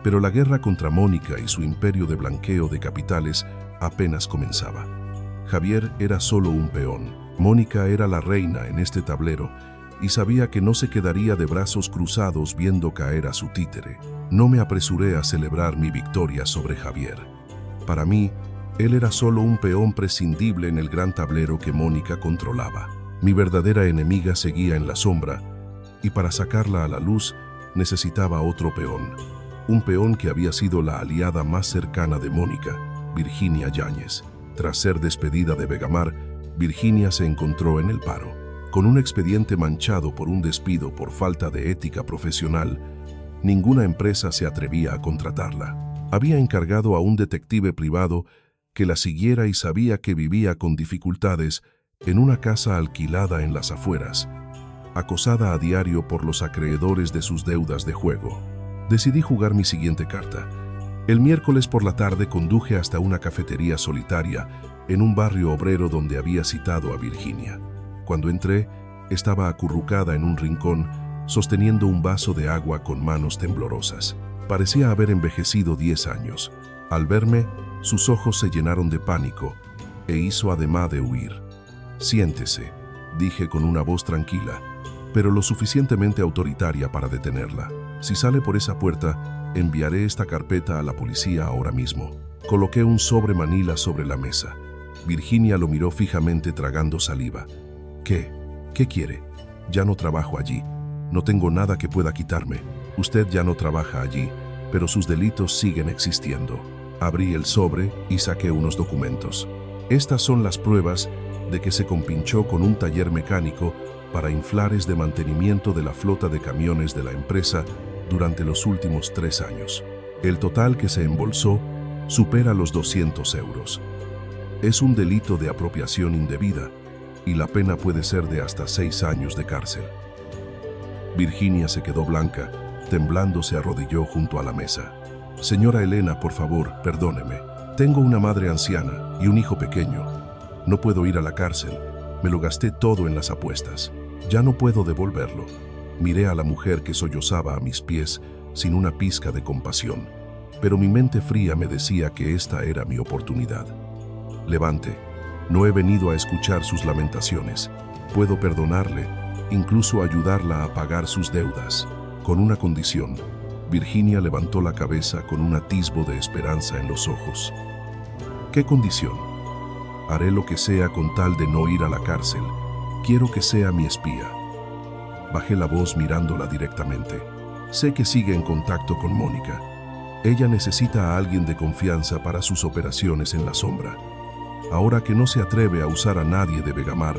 pero la guerra contra Mónica y su imperio de blanqueo de capitales apenas comenzaba. Javier era solo un peón. Mónica era la reina en este tablero y sabía que no se quedaría de brazos cruzados viendo caer a su títere. No me apresuré a celebrar mi victoria sobre Javier. Para mí, él era solo un peón prescindible en el gran tablero que Mónica controlaba. Mi verdadera enemiga seguía en la sombra, y para sacarla a la luz necesitaba otro peón. Un peón que había sido la aliada más cercana de Mónica, Virginia Yáñez. Tras ser despedida de Vegamar, Virginia se encontró en el paro. Con un expediente manchado por un despido por falta de ética profesional, ninguna empresa se atrevía a contratarla. Había encargado a un detective privado que la siguiera y sabía que vivía con dificultades en una casa alquilada en las afueras, acosada a diario por los acreedores de sus deudas de juego. Decidí jugar mi siguiente carta. El miércoles por la tarde conduje hasta una cafetería solitaria en un barrio obrero donde había citado a Virginia. Cuando entré, estaba acurrucada en un rincón, sosteniendo un vaso de agua con manos temblorosas. Parecía haber envejecido 10 años. Al verme, sus ojos se llenaron de pánico e hizo ademán de huir. «Siéntese», dije con una voz tranquila, pero lo suficientemente autoritaria para detenerla. «Si sale por esa puerta, enviaré esta carpeta a la policía ahora mismo». Coloqué un sobre manila sobre la mesa. Virginia lo miró fijamente tragando saliva. «¿Qué? ¿Qué quiere? Ya no trabajo allí. No tengo nada que pueda quitarme. Usted ya no trabaja allí, pero sus delitos siguen existiendo». Abrí el sobre y saqué unos documentos. Estas son las pruebas de que se compinchó con un taller mecánico para inflares de mantenimiento de la flota de camiones de la empresa durante los últimos 3 años. El total que se embolsó supera los 200 euros. Es un delito de apropiación indebida y la pena puede ser de hasta 6 años de cárcel. Virginia se quedó blanca, temblando se arrodilló junto a la mesa. «Señora Elena, por favor, perdóneme. Tengo una madre anciana y un hijo pequeño. No puedo ir a la cárcel. Me lo gasté todo en las apuestas. Ya no puedo devolverlo». Miré a la mujer que sollozaba a mis pies sin una pizca de compasión, pero mi mente fría me decía que esta era mi oportunidad. «Levante. No he venido a escuchar sus lamentaciones. Puedo perdonarle, incluso ayudarla a pagar sus deudas, con una condición». Virginia levantó la cabeza con un atisbo de esperanza en los ojos. «¿Qué condición?» «Haré lo que sea con tal de no ir a la cárcel. Quiero que sea mi espía». Bajé la voz mirándola directamente. «Sé que sigue en contacto con Mónica. Ella necesita a alguien de confianza para sus operaciones en la sombra. Ahora que no se atreve a usar a nadie de Vegamar,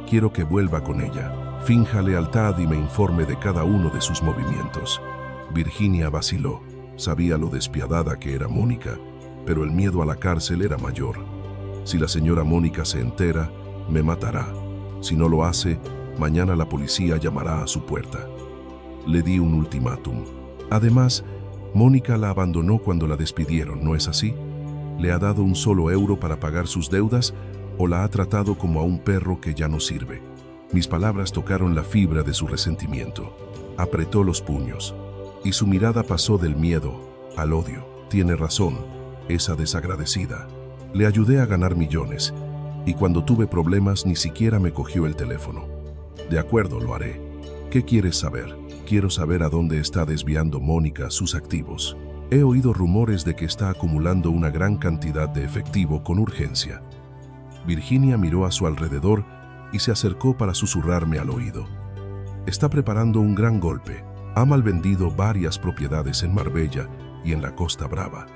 quiero que vuelva con ella. Finja lealtad y me informe de cada uno de sus movimientos». Virginia vaciló. Sabía lo despiadada que era Mónica, pero el miedo a la cárcel era mayor. «Si la señora Mónica se entera, me matará. Si no lo hace, mañana la policía llamará a su puerta». Le di un ultimátum. Además, Mónica la abandonó cuando la despidieron, ¿no es así? ¿Le ha dado un solo euro para pagar sus deudas o la ha tratado como a un perro que ya no sirve? Mis palabras tocaron la fibra de su resentimiento. Apretó los puños y su mirada pasó del miedo al odio. «Tiene razón, esa desagradecida. Le ayudé a ganar millones y cuando tuve problemas ni siquiera me cogió el teléfono». «De acuerdo, lo haré. ¿Qué quieres saber?» «Quiero saber a dónde está desviando Mónica sus activos. He oído rumores de que está acumulando una gran cantidad de efectivo con urgencia». Virginia miró a su alrededor y se acercó para susurrarme al oído. «Está preparando un gran golpe. Ha malvendido varias propiedades en Marbella y en la Costa Brava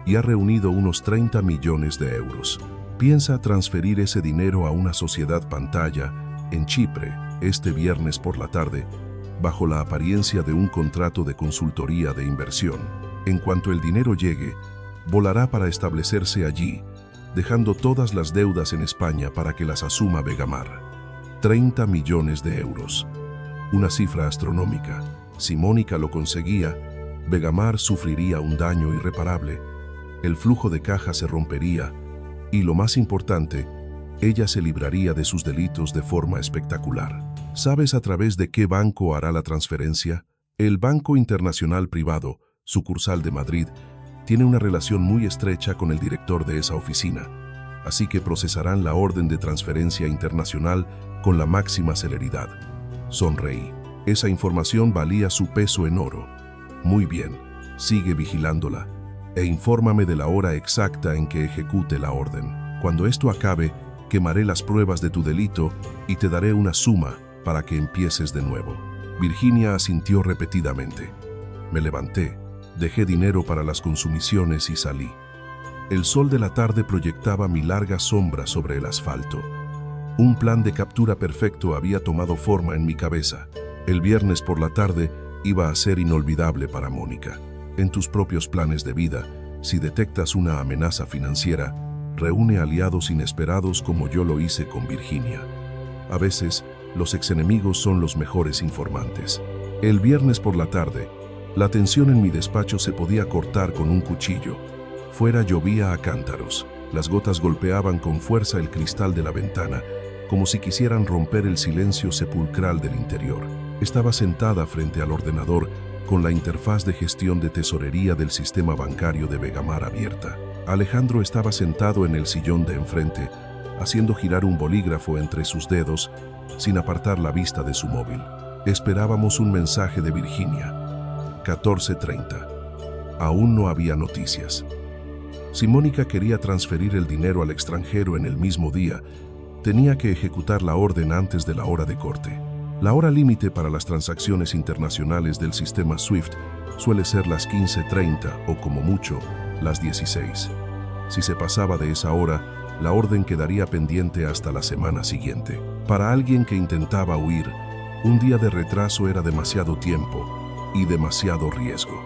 y ha reunido unos 30 millones de euros. Piensa transferir ese dinero a una sociedad pantalla en Chipre este viernes por la tarde, bajo la apariencia de un contrato de consultoría de inversión. En cuanto el dinero llegue, volará para establecerse allí, dejando todas las deudas en España para que las asuma Vegamar. 30 millones de euros. Una cifra astronómica. Si Mónica lo conseguía, Vegamar sufriría un daño irreparable, el flujo de caja se rompería y, lo más importante, ella se libraría de sus delitos de forma espectacular. ¿Sabes a través de qué banco hará la transferencia? El Banco Internacional Privado, sucursal de Madrid, tiene una relación muy estrecha con el director de esa oficina, así que procesarán la orden de transferencia internacional con la máxima celeridad». Sonreí. Esa información valía su peso en oro. «Muy bien, sigue vigilándola e infórmame de la hora exacta en que ejecute la orden. Cuando esto acabe, quemaré las pruebas de tu delito y te daré una suma para que empieces de nuevo». Virginia asintió repetidamente. Me levanté, dejé dinero para las consumiciones y salí. El sol de la tarde proyectaba mi larga sombra sobre el asfalto. Un plan de captura perfecto había tomado forma en mi cabeza. El viernes por la tarde iba a ser inolvidable para Mónica. En tus propios planes de vida, si detectas una amenaza financiera, reúne aliados inesperados como yo lo hice con Virginia. A veces, los exenemigos son los mejores informantes. El viernes por la tarde, La tensión en mi despacho se podía cortar con un cuchillo. Fuera llovía a cántaros. Las gotas golpeaban con fuerza el cristal de la ventana, como si quisieran romper el silencio sepulcral del interior. Estaba sentada frente al ordenador con la interfaz de gestión de tesorería del sistema bancario de Vegamar abierta. Alejandro estaba sentado en el sillón de enfrente, haciendo girar un bolígrafo entre sus dedos, sin apartar la vista de su móvil. Esperábamos un mensaje de Virginia. 14:30. Aún no había noticias. Si Mónica quería transferir el dinero al extranjero en el mismo día, tenía que ejecutar la orden antes de la hora de corte. La hora límite para las transacciones internacionales del sistema SWIFT suele ser las 15:30 o, como mucho, las 16. Si se pasaba de esa hora, la orden quedaría pendiente hasta la semana siguiente. Para alguien que intentaba huir, un día de retraso era demasiado tiempo y demasiado riesgo.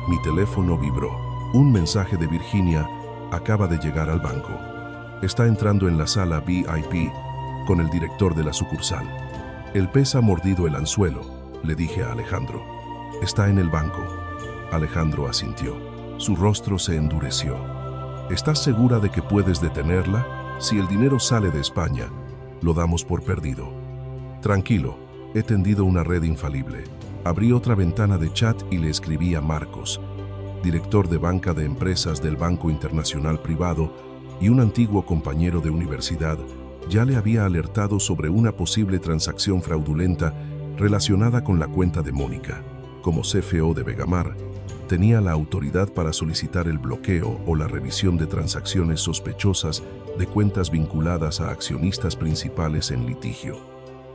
Mi teléfono vibró. Un mensaje de Virginia acaba de llegar al banco. Está entrando en la sala VIP con el director de la sucursal. El pez ha mordido el anzuelo, le dije a Alejandro. Está en el banco. Alejandro asintió. Su rostro se endureció. ¿Estás segura de que puedes detenerla? Si el dinero sale de España, lo damos por perdido. Tranquilo, he tendido una red infalible. Abrí otra ventana de chat y le escribí a Marcos, director de banca de empresas del Banco Internacional Privado y un antiguo compañero de universidad. Ya le había alertado sobre una posible transacción fraudulenta relacionada con la cuenta de Mónica. Como CFO de Vegamar, tenía la autoridad para solicitar el bloqueo o la revisión de transacciones sospechosas de cuentas vinculadas a accionistas principales en litigio.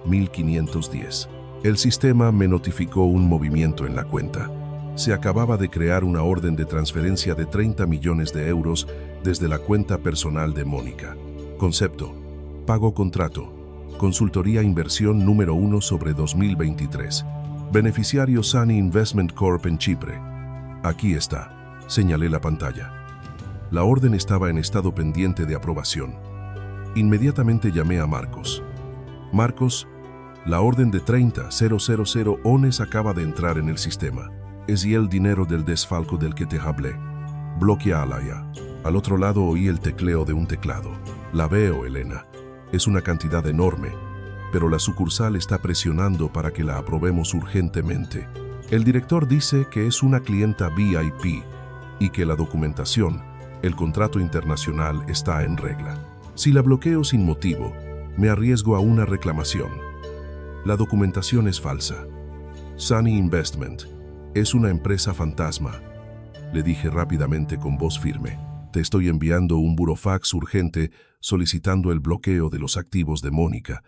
1510. El sistema me notificó un movimiento en la cuenta. Se acababa de crear una orden de transferencia de 30 millones de euros desde la cuenta personal de Mónica. Concepto: pago contrato. Consultoría inversión número 1/2023. Beneficiario Sunny Investment Corp en Chipre. Aquí está. Señalé la pantalla. La orden estaba en estado pendiente de aprobación. Inmediatamente llamé a Marcos. Marcos, la orden de 30.000 ones acaba de entrar en el sistema. Es y el dinero del desfalco del que te hablé. Bloqueala ya. Al otro lado oí el tecleo de un teclado. La veo, Elena. Es una cantidad enorme, pero la sucursal está presionando para que la aprobemos urgentemente. El director dice que es una clienta VIP y que la documentación, el contrato internacional, está en regla. Si la bloqueo sin motivo, me arriesgo a una reclamación. La documentación es falsa. Sunny Investment es una empresa fantasma, le dije rápidamente con voz firme. Te estoy enviando un burofax urgente solicitando el bloqueo de los activos de Mónica,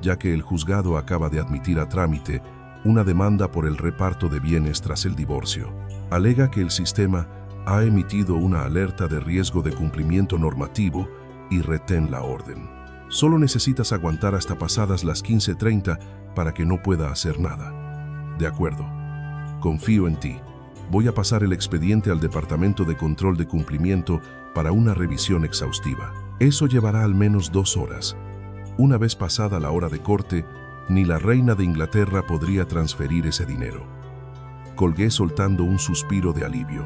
ya que el juzgado acaba de admitir a trámite una demanda por el reparto de bienes tras el divorcio. Alega que el sistema ha emitido una alerta de riesgo de cumplimiento normativo y retén la orden. Solo necesitas aguantar hasta pasadas las 15:30 para que no pueda hacer nada. De acuerdo. Confío en ti. Voy a pasar el expediente al Departamento de Control de Cumplimiento para una revisión exhaustiva. Eso llevará al menos 2 horas. Una vez pasada la hora de corte, ni la reina de Inglaterra podría transferir ese dinero. Colgué soltando un suspiro de alivio.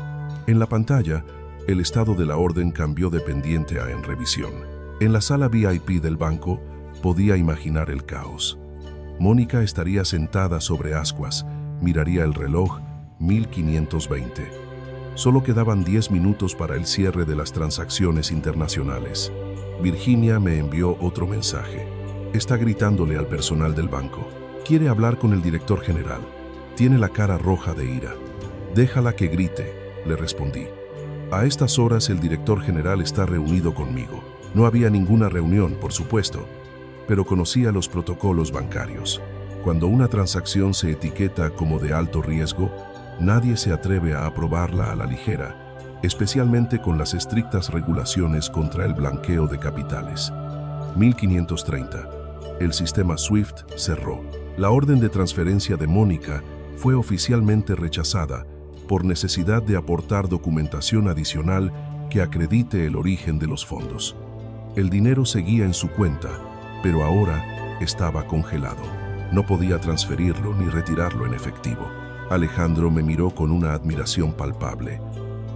En la pantalla, el estado de la orden cambió de pendiente a en revisión. En la sala VIP del banco, podía imaginar el caos. Mónica estaría sentada sobre ascuas, miraría el reloj. 1520. Solo quedaban 10 minutos para el cierre de las transacciones internacionales. Virginia me envió otro mensaje. Está gritándole al personal del banco. Quiere hablar con el director general. Tiene la cara roja de ira. Déjala que grite, le respondí. A estas horas el director general está reunido conmigo. No había ninguna reunión, por supuesto, pero conocía los protocolos bancarios. Cuando una transacción se etiqueta como de alto riesgo, nadie se atreve a aprobarla a la ligera, especialmente con las estrictas regulaciones contra el blanqueo de capitales. 1530. El sistema SWIFT cerró. La orden de transferencia de Mónica fue oficialmente rechazada por necesidad de aportar documentación adicional que acredite el origen de los fondos. El dinero seguía en su cuenta, pero ahora estaba congelado. No podía transferirlo ni retirarlo en efectivo. Alejandro me miró con una admiración palpable.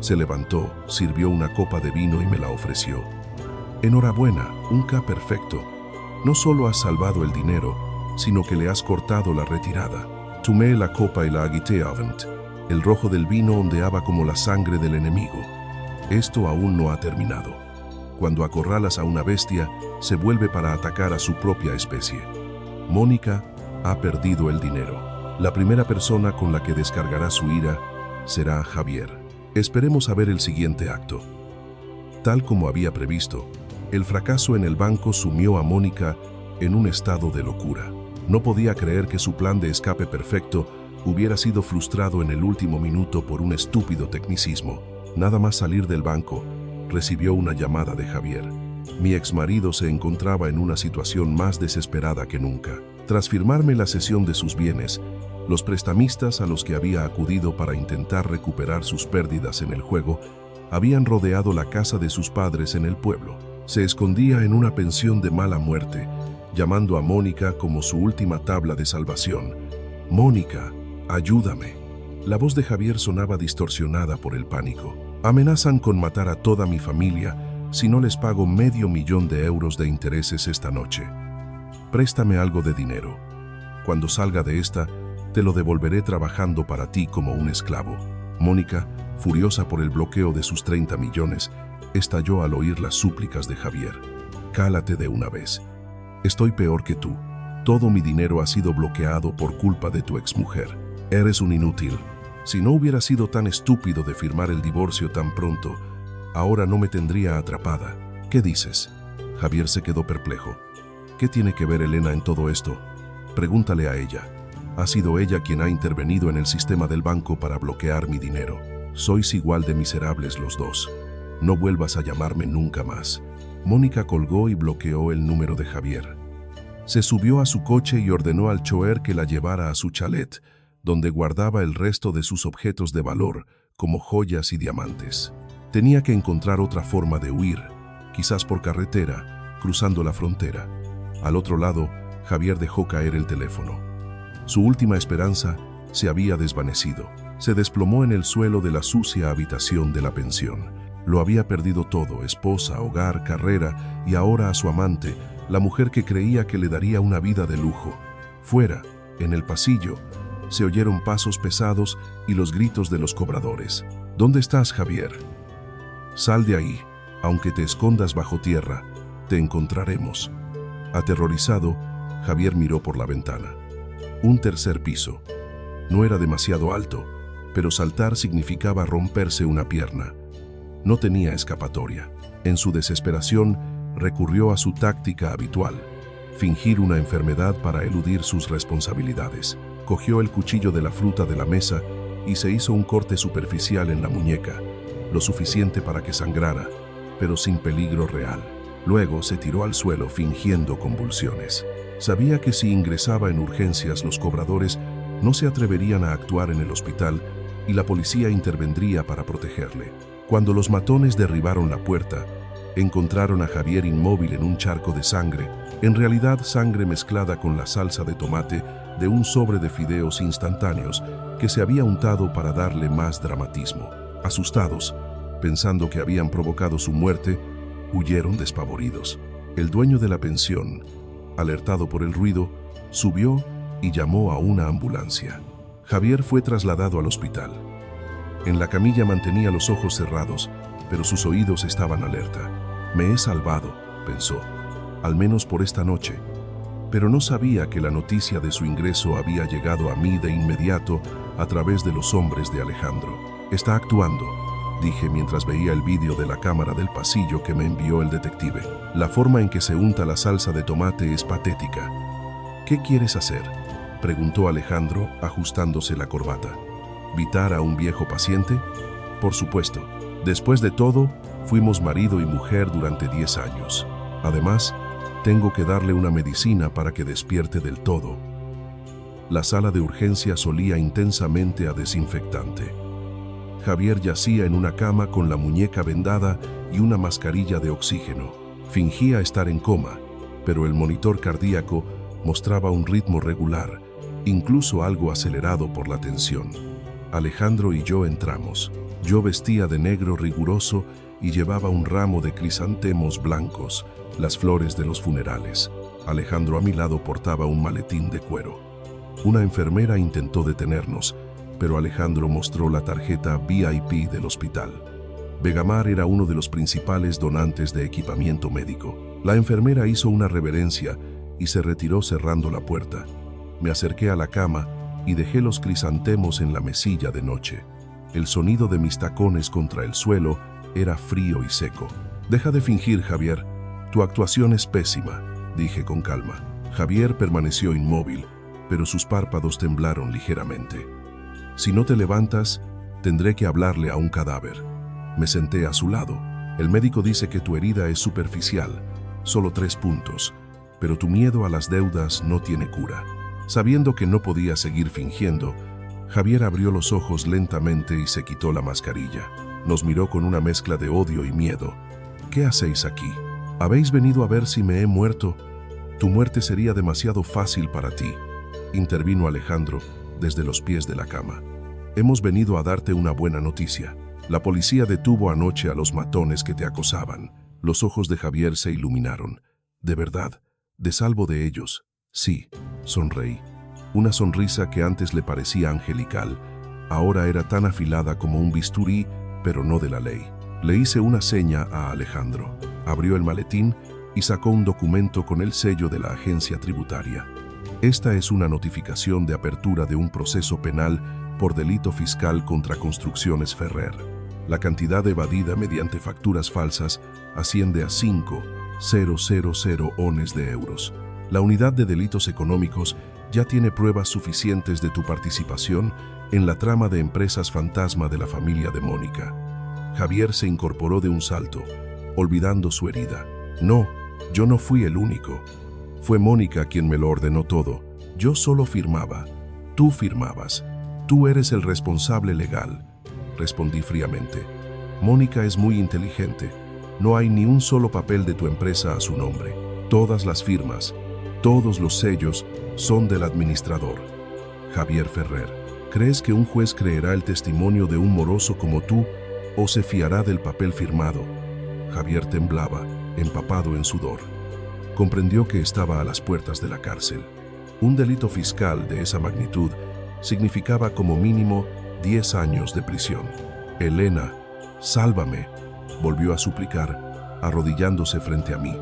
Se levantó, sirvió una copa de vino y me la ofreció. Enhorabuena, un K perfecto. No solo has salvado el dinero, sino que le has cortado la retirada. Tomé la copa y la agité avant. El rojo del vino ondeaba como la sangre del enemigo. Esto aún no ha terminado. Cuando acorralas a una bestia, se vuelve para atacar a su propia especie. Mónica ha perdido el dinero. La primera persona con la que descargará su ira será Javier. Esperemos a ver el siguiente acto. Tal como había previsto, el fracaso en el banco sumió a Mónica en un estado de locura. No podía creer que su plan de escape perfecto hubiera sido frustrado en el último minuto por un estúpido tecnicismo. Nada más salir del banco, recibió una llamada de Javier. Mi exmarido se encontraba en una situación más desesperada que nunca. Tras firmarme la cesión de sus bienes, los prestamistas a los que había acudido para intentar recuperar sus pérdidas en el juego habían rodeado la casa de sus padres en el pueblo. Se escondía en una pensión de mala muerte, llamando a Mónica como su última tabla de salvación. «Mónica, ayúdame». La voz de Javier sonaba distorsionada por el pánico. «Amenazan con matar a toda mi familia si no les pago $500,000 de intereses esta noche. Préstame algo de dinero. Cuando salga de esta, te lo devolveré trabajando para ti como un esclavo». Mónica, furiosa por el bloqueo de sus 30 millones, estalló al oír las súplicas de Javier. «Cálate de una vez. Estoy peor que tú. Todo mi dinero ha sido bloqueado por culpa de tu exmujer. Eres un inútil. Si no hubiera sido tan estúpido de firmar el divorcio tan pronto, ahora no me tendría atrapada. ¿Qué dices?» Javier se quedó perplejo. «¿Qué tiene que ver Elena en todo esto? Pregúntale a ella. Ha sido ella quien ha intervenido en el sistema del banco para bloquear mi dinero. Sois igual de miserables los dos. No vuelvas a llamarme nunca más». Mónica colgó y bloqueó el número de Javier. Se subió a su coche y ordenó al chofer que la llevara a su chalet, donde guardaba el resto de sus objetos de valor, como joyas y diamantes. Tenía que encontrar otra forma de huir, quizás por carretera, cruzando la frontera. Al otro lado, Javier dejó caer el teléfono. Su última esperanza se había desvanecido. Se desplomó en el suelo de la sucia habitación de la pensión. Lo había perdido todo: esposa, hogar, carrera y ahora a su amante, la mujer que creía que le daría una vida de lujo. Fuera, en el pasillo, se oyeron pasos pesados y los gritos de los cobradores. «¿Dónde estás, Javier? Sal de ahí. Aunque te escondas bajo tierra, te encontraremos». Aterrorizado, Javier miró por la ventana. Un tercer piso. No era demasiado alto, pero saltar significaba romperse una pierna. No tenía escapatoria. En su desesperación, recurrió a su táctica habitual: fingir una enfermedad para eludir sus responsabilidades. Cogió el cuchillo de la fruta de la mesa y se hizo un corte superficial en la muñeca, lo suficiente para que sangrara, pero sin peligro real. Luego se tiró al suelo fingiendo convulsiones. Sabía que si ingresaba en urgencias, los cobradores no se atreverían a actuar en el hospital y la policía intervendría para protegerle. Cuando los matones derribaron la puerta, encontraron a Javier inmóvil en un charco de sangre, en realidad sangre mezclada con la salsa de tomate de un sobre de fideos instantáneos que se había untado para darle más dramatismo. Asustados, pensando que habían provocado su muerte, huyeron despavoridos. El dueño de la pensión, alertado por el ruido, subió y llamó a una ambulancia. Javier fue trasladado al hospital. En la camilla mantenía los ojos cerrados, pero sus oídos estaban alerta. «Me he salvado», pensó, «al menos por esta noche». Pero no sabía que la noticia de su ingreso había llegado a mí de inmediato a través de los hombres de Alejandro. «Está actuando», dije mientras veía el vídeo de la cámara del pasillo que me envió el detective. «La forma en que se unta la salsa de tomate es patética». «¿Qué quieres hacer?», preguntó Alejandro, ajustándose la corbata. «¿Vitar a un viejo paciente?». «Por supuesto. Después de todo, fuimos marido y mujer durante 10 años. Además, tengo que darle una medicina para que despierte del todo». La sala de urgencias olía intensamente a desinfectante. Javier yacía en una cama con la muñeca vendada y una mascarilla de oxígeno. Fingía estar en coma, pero el monitor cardíaco mostraba un ritmo regular incluso algo acelerado por la tensión. Alejandro y yo entramos. Yo vestía de negro riguroso y llevaba un ramo de crisantemos blancos, las flores de los funerales. Alejandro a mi lado portaba un maletín de cuero. Una enfermera intentó detenernos, pero Alejandro mostró la tarjeta VIP del hospital. Vegamar era uno de los principales donantes de equipamiento médico. La enfermera hizo una reverencia y se retiró cerrando la puerta. Me acerqué a la cama y dejé los crisantemos en la mesilla de noche. El sonido de mis tacones contra el suelo era frío y seco. «Deja de fingir, Javier. Tu actuación es pésima», dije con calma. Javier permaneció inmóvil, pero sus párpados temblaron ligeramente. «Si no te levantas, tendré que hablarle a un cadáver». Me senté a su lado. «El médico dice que tu herida es superficial, solo 3 puntos, pero tu miedo a las deudas no tiene cura». Sabiendo que no podía seguir fingiendo, Javier abrió los ojos lentamente y se quitó la mascarilla. Nos miró con una mezcla de odio y miedo. «¿Qué hacéis aquí? ¿Habéis venido a ver si me he muerto? Tu muerte sería demasiado fácil para ti», intervino Alejandro desde los pies de la cama. «Hemos venido a darte una buena noticia. La policía detuvo anoche a los matones que te acosaban». Los ojos de Javier se iluminaron. «¿De verdad? ¿De salvo de ellos?» «Sí», sonreí. Una sonrisa que antes le parecía angelical, ahora era tan afilada como un bisturí, pero no de la ley. Le hice una seña a Alejandro. Abrió el maletín y sacó un documento con el sello de la agencia tributaria. «Esta es una notificación de apertura de un proceso penal por delito fiscal contra Construcciones Ferrer. La cantidad evadida mediante facturas falsas asciende a 5.000 ones de euros. La unidad de delitos económicos ya tiene pruebas suficientes de tu participación en la trama de empresas fantasma de la familia de Mónica». Javier se incorporó de un salto, olvidando su herida. «No, yo no fui el único. Fue Mónica quien me lo ordenó todo. Yo solo firmaba. Tú firmabas. Tú eres el responsable legal», respondí fríamente. «Mónica es muy inteligente. No hay ni un solo papel de tu empresa a su nombre. Todas las firmas, todos los sellos son del administrador, Javier Ferrer. ¿Crees que un juez creerá el testimonio de un moroso como tú o se fiará del papel firmado?» Javier temblaba, empapado en sudor. Comprendió que estaba a las puertas de la cárcel. Un delito fiscal de esa magnitud significaba como mínimo 10 años de prisión. «Elena, sálvame», volvió a suplicar, arrodillándose frente a mí.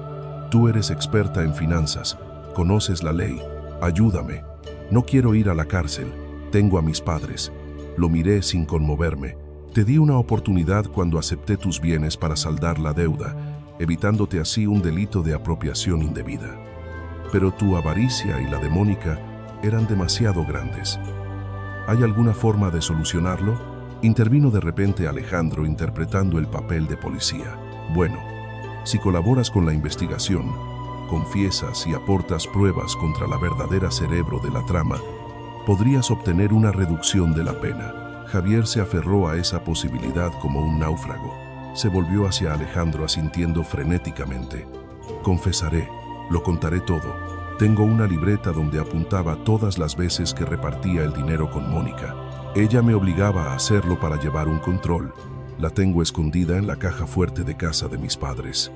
«Tú eres experta en finanzas, conoces la ley, ayúdame. No quiero ir a la cárcel, tengo a mis padres». Lo miré sin conmoverme. «Te di una oportunidad cuando acepté tus bienes para saldar la deuda, evitándote así un delito de apropiación indebida. Pero tu avaricia y la de Mónica eran demasiado grandes. ¿Hay alguna forma de solucionarlo?», intervino de repente Alejandro interpretando el papel de policía. «Bueno, si colaboras con la investigación, confiesas y aportas pruebas contra la verdadera cerebro de la trama, podrías obtener una reducción de la pena». Javier se aferró a esa posibilidad como un náufrago. Se volvió hacia Alejandro asintiendo frenéticamente. «Confesaré, lo contaré todo. Tengo una libreta donde apuntaba todas las veces que repartía el dinero con Mónica. Ella me obligaba a hacerlo para llevar un control. La tengo escondida en la caja fuerte de casa de mis padres».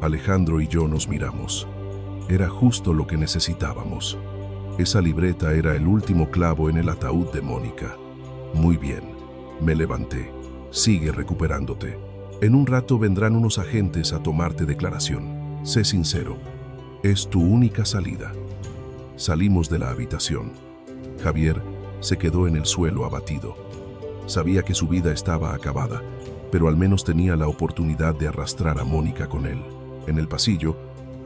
Alejandro y yo nos miramos. Era justo lo que necesitábamos. Esa libreta era el último clavo en el ataúd de Mónica. «Muy bien», me levanté. «Sigue recuperándote. En un rato vendrán unos agentes a tomarte declaración. Sé sincero, es tu única salida». Salimos de la habitación. Javier se quedó en el suelo abatido. Sabía que su vida estaba acabada, pero al menos tenía la oportunidad de arrastrar a Mónica con él. En el pasillo,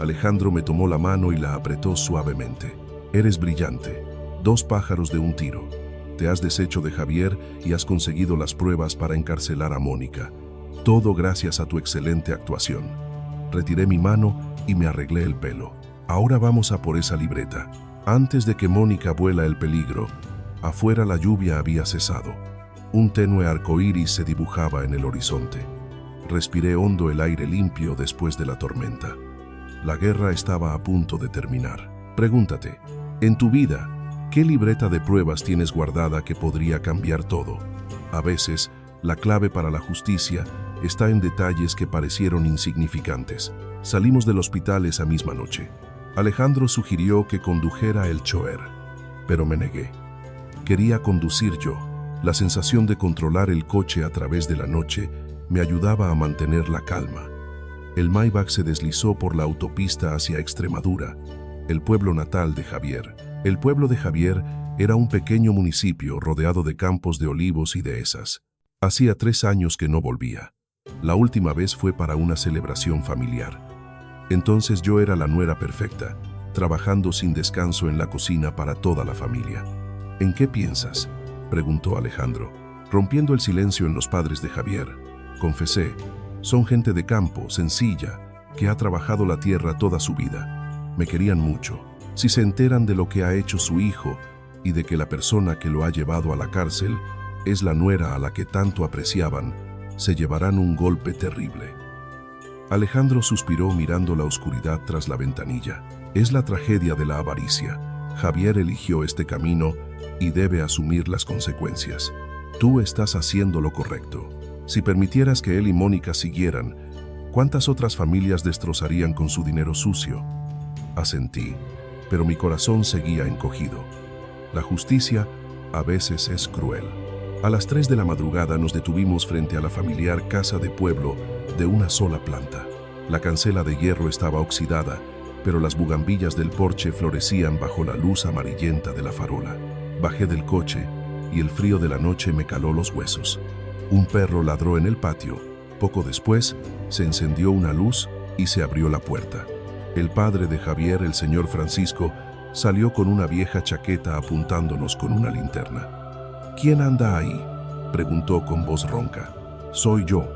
Alejandro me tomó la mano y la apretó suavemente. «Eres brillante. 2 pájaros de un tiro. Te has deshecho de Javier y has conseguido las pruebas para encarcelar a Mónica. Todo gracias a tu excelente actuación». Retiré mi mano y me arreglé el pelo. «Ahora vamos a por esa libreta. Antes de que Mónica vuela el peligro, afuera la lluvia había cesado. Un tenue arcoíris se dibujaba en el horizonte. Respiré hondo el aire limpio después de la tormenta. La guerra estaba a punto de terminar. Pregúntate, en tu vida, ¿Qué libreta de pruebas tienes guardada que podría cambiar todo? A veces, la clave para la justicia está en detalles que parecieron insignificantes. Salimos del hospital esa misma noche. Alejandro sugirió que condujera el chofer, pero me negué. Quería conducir yo. La sensación de controlar el coche a través de la noche me ayudaba a mantener la calma. El Maybach se deslizó por la autopista hacia Extremadura, el pueblo natal de Javier. El pueblo de Javier era un pequeño municipio rodeado de campos de olivos y dehesas. Hacía 3 años que no volvía. La última vez fue para una celebración familiar. Entonces yo era la nuera perfecta, trabajando sin descanso en la cocina para toda la familia. ¿En qué piensas?, preguntó Alejandro, rompiendo el silencio en los padres de Javier. Confesé, son gente de campo, sencilla, que ha trabajado la tierra toda su vida. Me querían mucho. Si se enteran de lo que ha hecho su hijo y de que la persona que lo ha llevado a la cárcel es la nuera a la que tanto apreciaban, se llevarán un golpe terrible. Alejandro suspiró mirando la oscuridad tras la ventanilla. Es la tragedia de la avaricia. Javier eligió este camino y debe asumir las consecuencias. Tú estás haciendo lo correcto. Si permitieras que él y Mónica siguieran, ¿cuántas otras familias destrozarían con su dinero sucio? Asentí, pero mi corazón seguía encogido. La justicia a veces es cruel. A las 3 de la madrugada nos detuvimos frente a la familiar casa de pueblo de una sola planta. La cancela de hierro estaba oxidada, pero las bugambillas del porche florecían bajo la luz amarillenta de la farola. Bajé del coche y el frío de la noche me caló los huesos. Un perro ladró en el patio. Poco después, se encendió una luz y se abrió la puerta. El padre de Javier, el señor Francisco, salió con una vieja chaqueta apuntándonos con una linterna. ¿Quién anda ahí?, preguntó con voz ronca. Soy yo,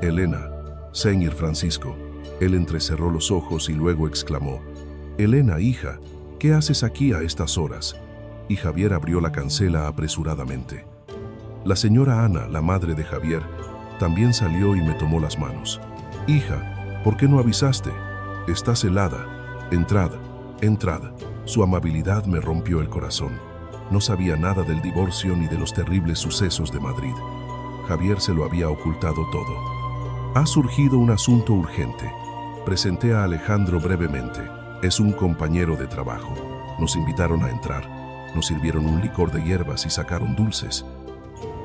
Elena, señor Francisco. Él entrecerró los ojos y luego exclamó, Elena, hija, ¿qué haces aquí a estas horas? Y Javier abrió la cancela apresuradamente. La señora Ana, la madre de Javier, también salió y me tomó las manos. Hija, ¿por qué no avisaste? Estás helada. Entrad, entrad. Su amabilidad me rompió el corazón. No sabía nada del divorcio ni de los terribles sucesos de Madrid. Javier se lo había ocultado todo. Ha surgido un asunto urgente. Presenté a Alejandro brevemente. Es un compañero de trabajo. Nos invitaron a entrar. Nos sirvieron un licor de hierbas y sacaron dulces.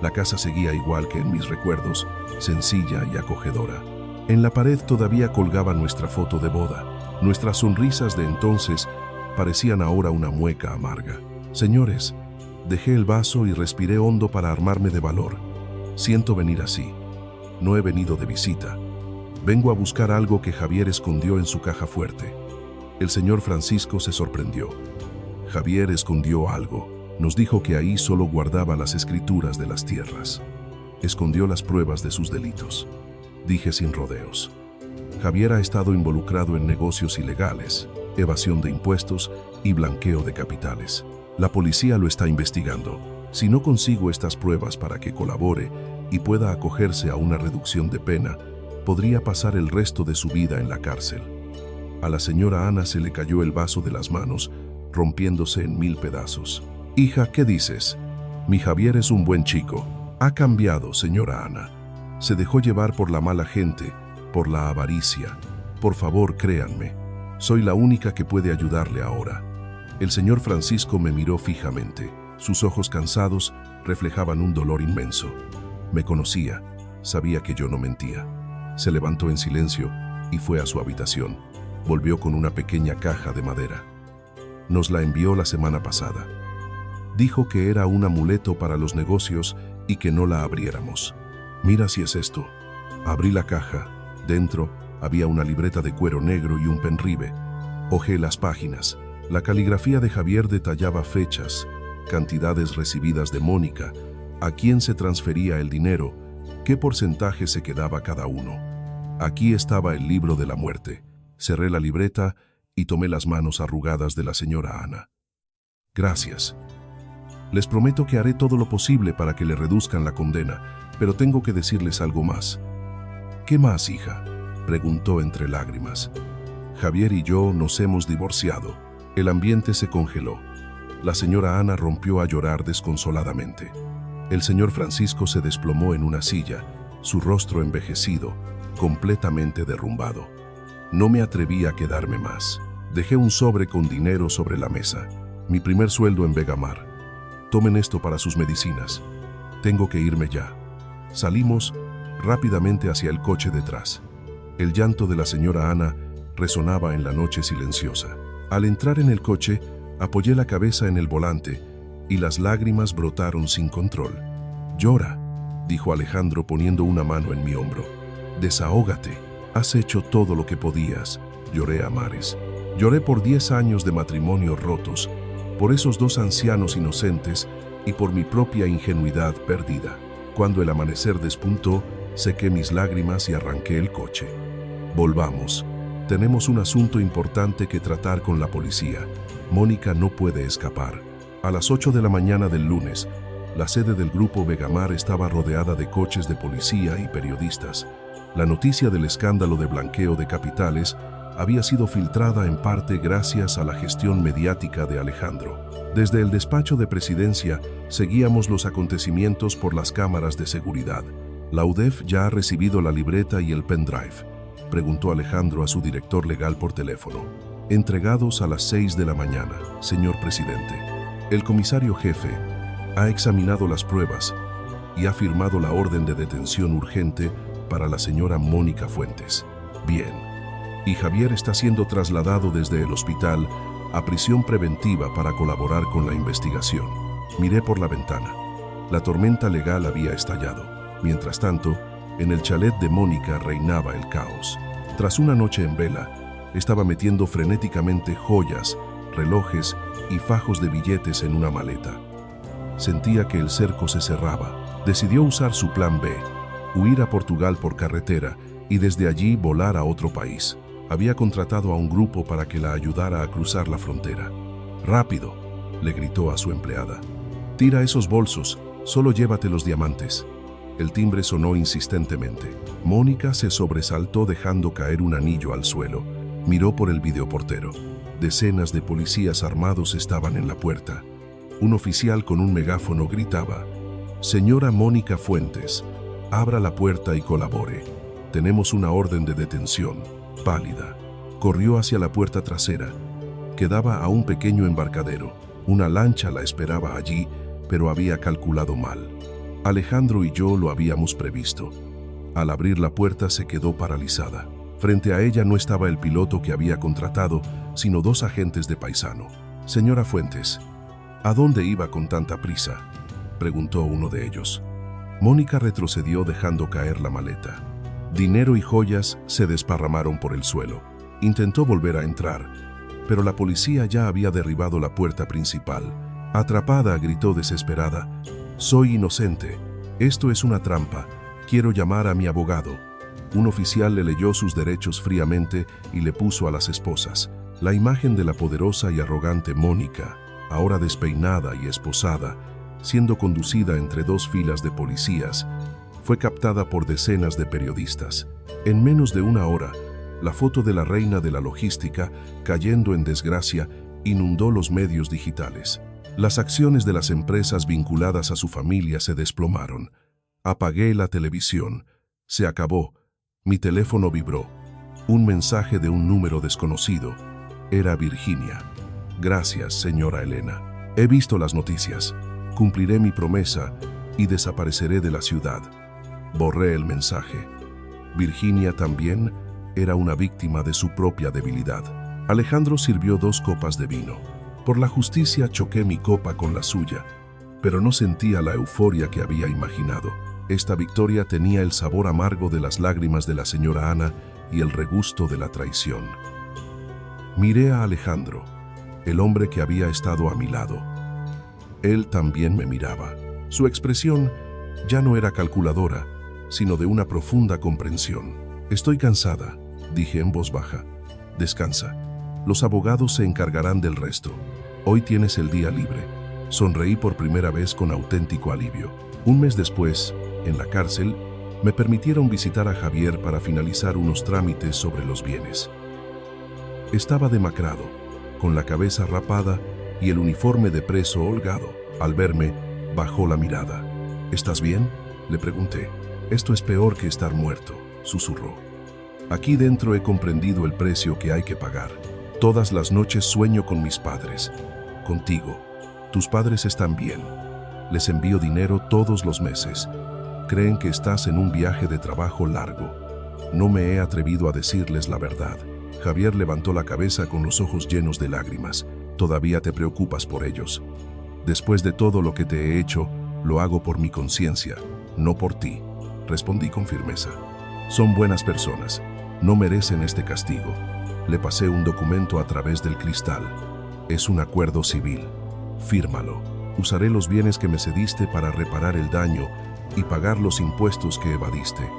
La casa seguía igual que en mis recuerdos, sencilla y acogedora. En la pared todavía colgaba nuestra foto de boda. Nuestras sonrisas de entonces parecían ahora una mueca amarga. Señores, dejé el vaso y respiré hondo para armarme de valor. Siento venir así. No he venido de visita. Vengo a buscar algo que Javier escondió en su caja fuerte. El señor Francisco se sorprendió. Javier escondió algo. Nos dijo que ahí solo guardaba las escrituras de las tierras. Escondió las pruebas de sus delitos. Dije sin rodeos. Javier ha estado involucrado en negocios ilegales, evasión de impuestos y blanqueo de capitales. La policía lo está investigando. Si no consigo estas pruebas para que colabore y pueda acogerse a una reducción de pena, podría pasar el resto de su vida en la cárcel. A la señora Ana se le cayó el vaso de las manos, rompiéndose en 1000 pedazos. Hija, ¿qué dices? Mi Javier es un buen chico. Ha cambiado, señora Ana. Se dejó llevar por la mala gente, por la avaricia. Por favor, créanme. Soy la única que puede ayudarle ahora. El señor Francisco me miró fijamente. Sus ojos cansados reflejaban un dolor inmenso. Me conocía, sabía que yo no mentía. Se levantó en silencio y fue a su habitación. Volvió con una pequeña caja de madera. Nos la envió la semana pasada. Dijo que era un amuleto para los negocios y que no la abriéramos. Mira si es esto. Abrí la caja. Dentro había una libreta de cuero negro y un penribe. Hojeé las páginas. La caligrafía de Javier detallaba fechas, cantidades recibidas de Mónica, a quién se transfería el dinero, qué porcentaje se quedaba cada uno. Aquí estaba el libro de la muerte. Cerré la libreta y tomé las manos arrugadas de la señora Ana. Gracias. Les prometo que haré todo lo posible para que le reduzcan la condena, pero tengo que decirles algo más. ¿Qué más, hija?, preguntó entre lágrimas. Javier y yo nos hemos divorciado. El ambiente se congeló. La señora Ana rompió a llorar desconsoladamente. El señor Francisco se desplomó en una silla, su rostro envejecido, completamente derrumbado. No me atreví a quedarme más. Dejé un sobre con dinero sobre la mesa. Mi primer sueldo en Vegamar. Tomen esto para sus medicinas. Tengo que irme ya. Salimos rápidamente hacia el coche detrás. El llanto de la señora Ana resonaba en la noche silenciosa. Al entrar en el coche, apoyé la cabeza en el volante y las lágrimas brotaron sin control. «Llora», dijo Alejandro poniendo una mano en mi hombro. «Desahógate. Has hecho todo lo que podías». Lloré a mares. Lloré por 10 años de matrimonios rotos, por esos 2 ancianos inocentes y por mi propia ingenuidad perdida. Cuando el amanecer despuntó, sequé mis lágrimas y arranqué el coche. «Volvamos. Tenemos un asunto importante que tratar con la policía. Mónica no puede escapar». A las 8 de la mañana del lunes, la sede del grupo Vegamar estaba rodeada de coches de policía y periodistas. La noticia del escándalo de blanqueo de capitales había sido filtrada en parte gracias a la gestión mediática de Alejandro. Desde el despacho de presidencia seguíamos los acontecimientos por las cámaras de seguridad. «¿La UDEF ya ha recibido la libreta y el pendrive?», preguntó Alejandro a su director legal por teléfono. «Entregados a las 6 de la mañana, señor presidente. El comisario jefe ha examinado las pruebas y ha firmado la orden de detención urgente para la señora Mónica Fuentes». «Bien. Y Javier está siendo trasladado desde el hospital a prisión preventiva para colaborar con la investigación». Miré por la ventana. La tormenta legal había estallado. Mientras tanto, en el chalet de Mónica reinaba el caos. Tras una noche en vela, estaba metiendo frenéticamente joyas, relojes y fajos de billetes en una maleta. Sentía que el cerco se cerraba. Decidió usar su plan B, huir a Portugal por carretera y desde allí volar a otro país. Había contratado a un grupo para que la ayudara a cruzar la frontera. «Rápido», le gritó a su empleada. «Tira esos bolsos, solo llévate los diamantes». El timbre sonó insistentemente. Mónica se sobresaltó dejando caer un anillo al suelo. Miró por el videoportero. Decenas de policías armados estaban en la puerta. Un oficial con un megáfono gritaba: «Señora Mónica Fuentes, abra la puerta y colabore. Tenemos una orden de detención». Pálida, corrió hacia la puerta trasera, que daba a un pequeño embarcadero. Una lancha la esperaba allí, pero había calculado mal. Alejandro y yo lo habíamos previsto. Al abrir la puerta se quedó paralizada. Frente a ella no estaba el piloto que había contratado, sino 2 agentes de paisano. «Señora Fuentes, ¿a dónde iba con tanta prisa?», preguntó uno de ellos. Mónica retrocedió dejando caer la maleta. Dinero y joyas se desparramaron por el suelo. Intentó volver a entrar, pero la policía ya había derribado la puerta principal. Atrapada, gritó desesperada: «Soy inocente. Esto es una trampa. Quiero llamar a mi abogado». Un oficial le leyó sus derechos fríamente y le puso a las esposas. La imagen de la poderosa y arrogante Mónica, ahora despeinada y esposada, siendo conducida entre 2 filas de policías, fue captada por decenas de periodistas. En menos de una hora, la foto de la reina de la logística, cayendo en desgracia, inundó los medios digitales. Las acciones de las empresas vinculadas a su familia se desplomaron. Apagué la televisión. Se acabó. Mi teléfono vibró. Un mensaje de un número desconocido. Era Virginia. «Gracias, señora Elena. He visto las noticias. Cumpliré mi promesa y desapareceré de la ciudad». Borré el mensaje. Virginia también era una víctima de su propia debilidad. Alejandro sirvió 2 copas de vino. Por la justicia choqué mi copa con la suya, pero no sentía la euforia que había imaginado. Esta victoria tenía el sabor amargo de las lágrimas de la señora Ana y el regusto de la traición. Miré a Alejandro, el hombre que había estado a mi lado. Él también me miraba. Su expresión ya no era calculadora, sino de una profunda comprensión. «Estoy cansada», dije en voz baja. «Descansa. Los abogados se encargarán del resto. Hoy tienes el día libre». Sonreí por primera vez con auténtico alivio. Un mes después, en la cárcel, me permitieron visitar a Javier para finalizar unos trámites sobre los bienes. Estaba demacrado, con la cabeza rapada y el uniforme de preso holgado. Al verme, bajó la mirada. ¿Estás bien?, le pregunté. Esto es peor que estar muerto, susurró. Aquí dentro he comprendido el precio que hay que pagar. Todas las noches sueño con mis padres, contigo. Tus padres están bien. Les envío dinero todos los meses. Creen que estás en un viaje de trabajo largo. No me he atrevido a decirles la verdad. Javier levantó la cabeza con los ojos llenos de lágrimas. Todavía te preocupas por ellos. Después de todo lo que te he hecho, lo hago por mi conciencia, no por ti, respondí con firmeza. Son buenas personas, no merecen este castigo. Le pasé un documento a través del cristal. Es un acuerdo civil. Fírmalo. Usaré los bienes que me cediste para reparar el daño y pagar los impuestos que evadiste.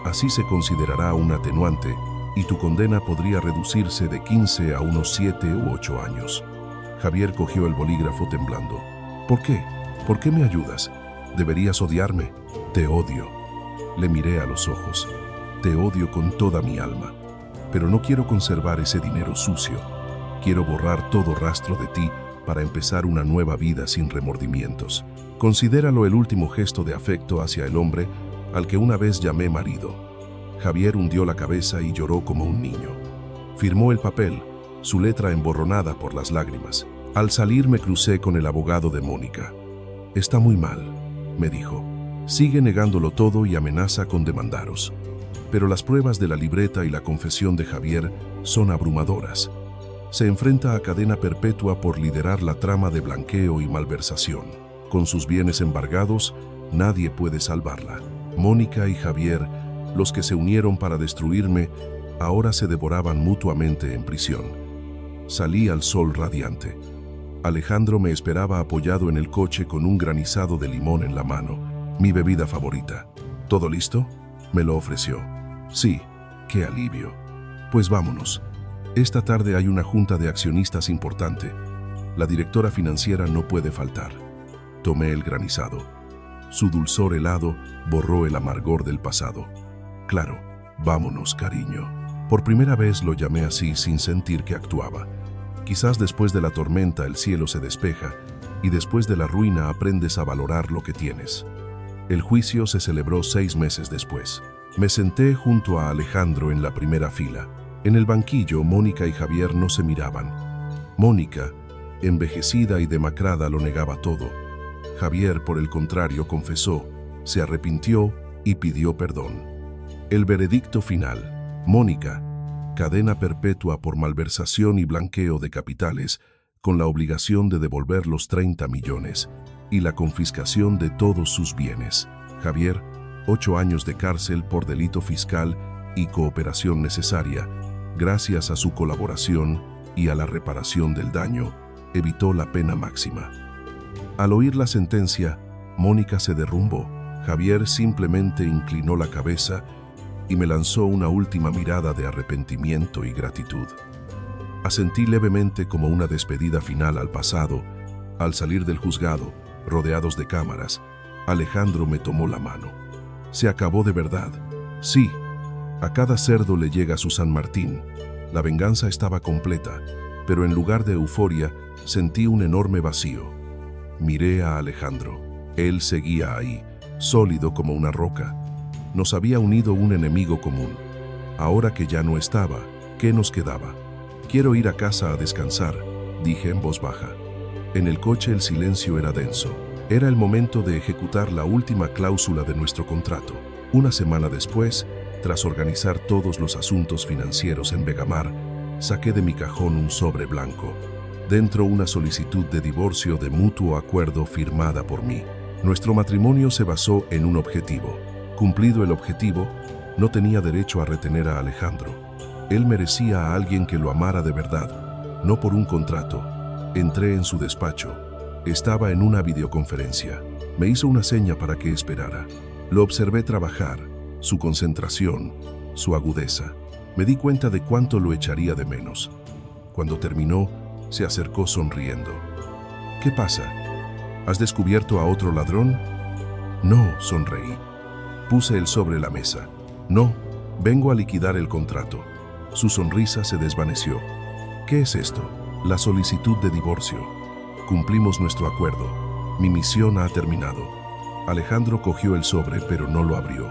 Así se considerará un atenuante y tu condena podría reducirse de 15 a unos 7 u 8 años. Javier cogió el bolígrafo temblando. ¿Por qué? ¿Por qué me ayudas? Deberías odiarme. Te odio. Le miré a los ojos. Te odio con toda mi alma. Pero no quiero conservar ese dinero sucio. Quiero borrar todo rastro de ti para empezar una nueva vida sin remordimientos. Considéralo el último gesto de afecto hacia el hombre al que una vez llamé marido. Javier hundió la cabeza y lloró como un niño. Firmó el papel, su letra emborronada por las lágrimas. Al salir me crucé con el abogado de Mónica. Está muy mal, me dijo. Sigue negándolo todo y amenaza con demandaros. Pero las pruebas de la libreta y la confesión de Javier son abrumadoras. Se enfrenta a cadena perpetua por liderar la trama de blanqueo y malversación. Con sus bienes embargados, nadie puede salvarla. Mónica y Javier, los que se unieron para destruirme, ahora se devoraban mutuamente en prisión. Salí al sol radiante. Alejandro me esperaba apoyado en el coche con un granizado de limón en la mano, mi bebida favorita. ¿Todo listo?, me lo ofreció. Sí, qué alivio. Pues vámonos. Esta tarde hay una junta de accionistas importante. La directora financiera no puede faltar. Tomé el granizado. Su dulzor helado borró el amargor del pasado. Claro, vámonos, cariño. Por primera vez lo llamé así sin sentir que actuaba. Quizás después de la tormenta el cielo se despeja y después de la ruina aprendes a valorar lo que tienes. El juicio se celebró 6 meses después. Me senté junto a Alejandro en la primera fila. En el banquillo, Mónica y Javier no se miraban. Mónica, envejecida y demacrada, lo negaba todo. Javier, por el contrario, confesó, se arrepintió y pidió perdón. El veredicto final. Mónica, cadena perpetua por malversación y blanqueo de capitales, con la obligación de devolver los 30 millones y la confiscación de todos sus bienes. Javier, 8 años de cárcel por delito fiscal y cooperación necesaria. Gracias a su colaboración y a la reparación del daño, evitó la pena máxima. Al oír la sentencia, Mónica se derrumbó. Javier simplemente inclinó la cabeza y me lanzó una última mirada de arrepentimiento y gratitud. Asentí levemente como una despedida final al pasado. Al salir del juzgado, rodeados de cámaras, Alejandro me tomó la mano. Se acabó de verdad. Sí, a cada cerdo le llega su San Martín. La venganza estaba completa, pero en lugar de euforia, sentí un enorme vacío. Miré a Alejandro. Él seguía ahí, sólido como una roca. Nos había unido un enemigo común. Ahora que ya no estaba, ¿qué nos quedaba? Quiero ir a casa a descansar, dije en voz baja. En el coche el silencio era denso. Era el momento de ejecutar la última cláusula de nuestro contrato. Una semana después, tras organizar todos los asuntos financieros en Vegamar, saqué de mi cajón un sobre blanco. Dentro una solicitud de divorcio de mutuo acuerdo firmada por mí. Nuestro matrimonio se basó en un objetivo. Cumplido el objetivo, no tenía derecho a retener a Alejandro. Él merecía a alguien que lo amara de verdad, no por un contrato. Entré en su despacho. Estaba en una videoconferencia. Me hizo una seña para que esperara. Lo observé trabajar, su concentración, su agudeza. Me di cuenta de cuánto lo echaría de menos. Cuando terminó, se acercó sonriendo. ¿Qué pasa? ¿Has descubierto a otro ladrón? No, sonreí. Puse el sobre en la mesa. No, vengo a liquidar el contrato. Su sonrisa se desvaneció. ¿Qué es esto? La solicitud de divorcio. Cumplimos nuestro acuerdo. Mi misión ha terminado. Alejandro cogió el sobre, pero no lo abrió.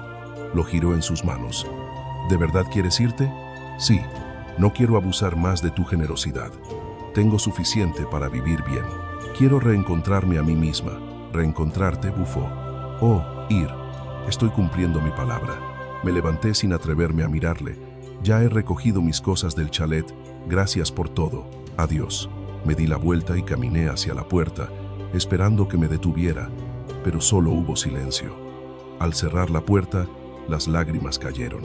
Lo giró en sus manos. ¿De verdad quieres irte? Sí. No quiero abusar más de tu generosidad. Tengo suficiente para vivir bien. Quiero reencontrarme a mí misma. Reencontrarte, bufó. Oh, ir. Estoy cumpliendo mi palabra. Me levanté sin atreverme a mirarle. Ya he recogido mis cosas del chalet. Gracias por todo. Adiós. Me di la vuelta y caminé hacia la puerta, esperando que me detuviera, pero solo hubo silencio. Al cerrar la puerta, las lágrimas cayeron.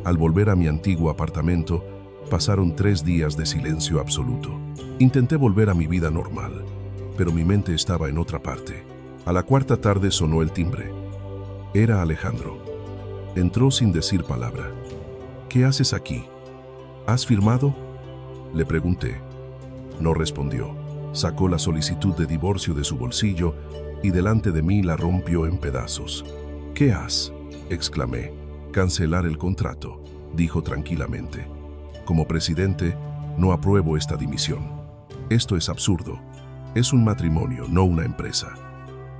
Al volver a mi antiguo apartamento, pasaron 3 días de silencio absoluto. Intenté volver a mi vida normal, pero mi mente estaba en otra parte. A la 4ª tarde sonó el timbre. Era Alejandro. Entró sin decir palabra. ¿Qué haces aquí? ¿Has firmado? Le pregunté. No respondió. Sacó la solicitud de divorcio de su bolsillo y delante de mí la rompió en pedazos. ¿Qué has? Exclamé. Cancelar el contrato, dijo tranquilamente. Como presidente, no apruebo esta dimisión. Esto es absurdo. Es un matrimonio, no una empresa.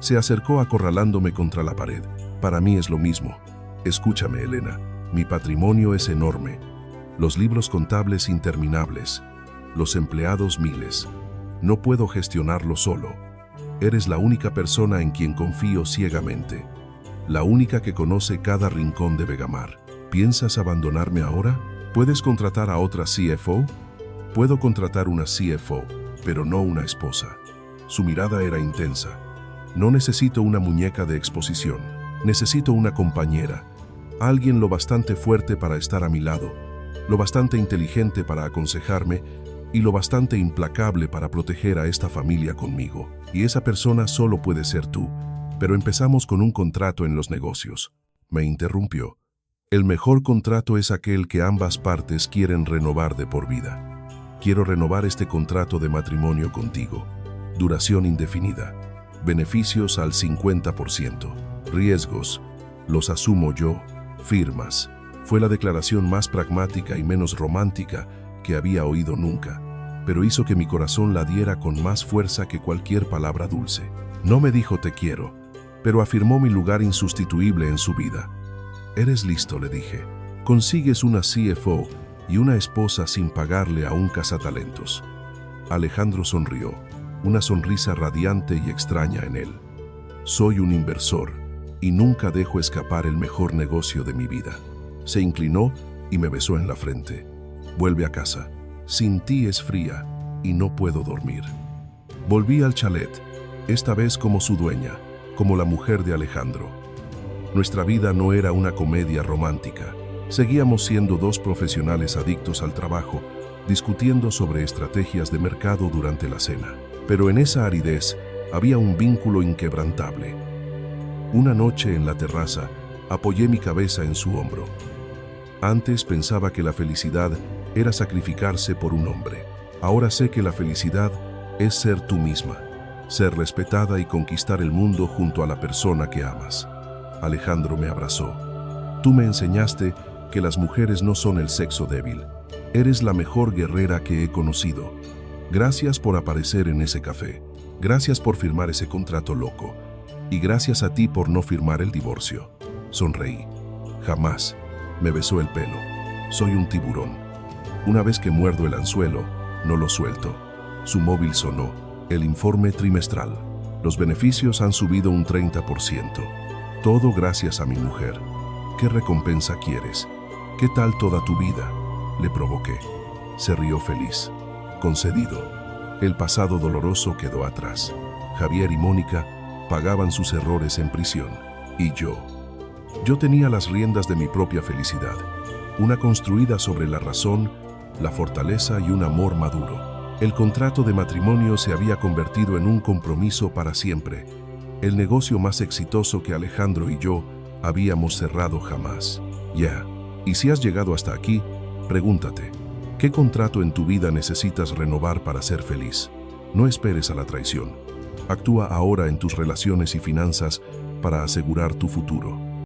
Se acercó acorralándome contra la pared. Para mí es lo mismo. Escúchame, Elena. Mi patrimonio es enorme. Los libros contables interminables. Los empleados miles. No puedo gestionarlo solo. Eres la única persona en quien confío ciegamente. La única que conoce cada rincón de Vegamar. ¿Piensas abandonarme ahora? ¿Puedes contratar a otra CFO? Puedo contratar una CFO, pero no una esposa. Su mirada era intensa. No necesito una muñeca de exposición. Necesito una compañera. Alguien lo bastante fuerte para estar a mi lado, lo bastante inteligente para aconsejarme y lo bastante implacable para proteger a esta familia conmigo. Y esa persona solo puede ser tú. Pero empezamos con un contrato en los negocios. Me interrumpió. El mejor contrato es aquel que ambas partes quieren renovar de por vida. Quiero renovar este contrato de matrimonio contigo. Duración indefinida. Beneficios al 50%. Riesgos. Los asumo yo. Firmas. Fue la declaración más pragmática y menos romántica que había oído nunca, pero hizo que mi corazón latiera con más fuerza que cualquier palabra dulce. No me dijo te quiero, pero afirmó mi lugar insustituible en su vida. Eres listo, le dije. Consigues una CFO y una esposa sin pagarle a un cazatalentos. Alejandro sonrió, una sonrisa radiante y extraña en él. Soy un inversor y nunca dejo escapar el mejor negocio de mi vida. Se inclinó y me besó en la frente. Vuelve a casa. Sin ti es fría y no puedo dormir. Volví al chalet, esta vez como su dueña, como la mujer de Alejandro. Nuestra vida no era una comedia romántica. Seguíamos siendo 2 profesionales adictos al trabajo, discutiendo sobre estrategias de mercado durante la cena. Pero en esa aridez había un vínculo inquebrantable. Una noche en la terraza, apoyé mi cabeza en su hombro. Antes pensaba que la felicidad era sacrificarse por un hombre. Ahora sé que la felicidad es ser tú misma, ser respetada y conquistar el mundo junto a la persona que amas. Alejandro me abrazó. Tú me enseñaste que las mujeres no son el sexo débil. Eres la mejor guerrera que he conocido. Gracias por aparecer en ese café. Gracias por firmar ese contrato loco. Y gracias a ti por no firmar el divorcio. Sonreí. Jamás. Me besó el pelo. Soy un tiburón. Una vez que muerdo el anzuelo, no lo suelto. Su móvil sonó. El informe trimestral. Los beneficios han subido un 30%. Todo gracias a mi mujer. ¿Qué recompensa quieres? ¿Qué tal toda tu vida? Le provoqué. Se rió feliz. Concedido. El pasado doloroso quedó atrás. Javier y Mónica pagaban sus errores en prisión. Y yo tenía las riendas de mi propia felicidad, una construida sobre la razón, la fortaleza y un amor maduro. El contrato de matrimonio se había convertido en un compromiso para siempre, el negocio más exitoso que Alejandro y yo habíamos cerrado jamás. Y si has llegado hasta aquí, pregúntate, ¿qué contrato en tu vida necesitas renovar para ser feliz? No esperes a la traición. Actúa ahora en tus relaciones y finanzas para asegurar tu futuro.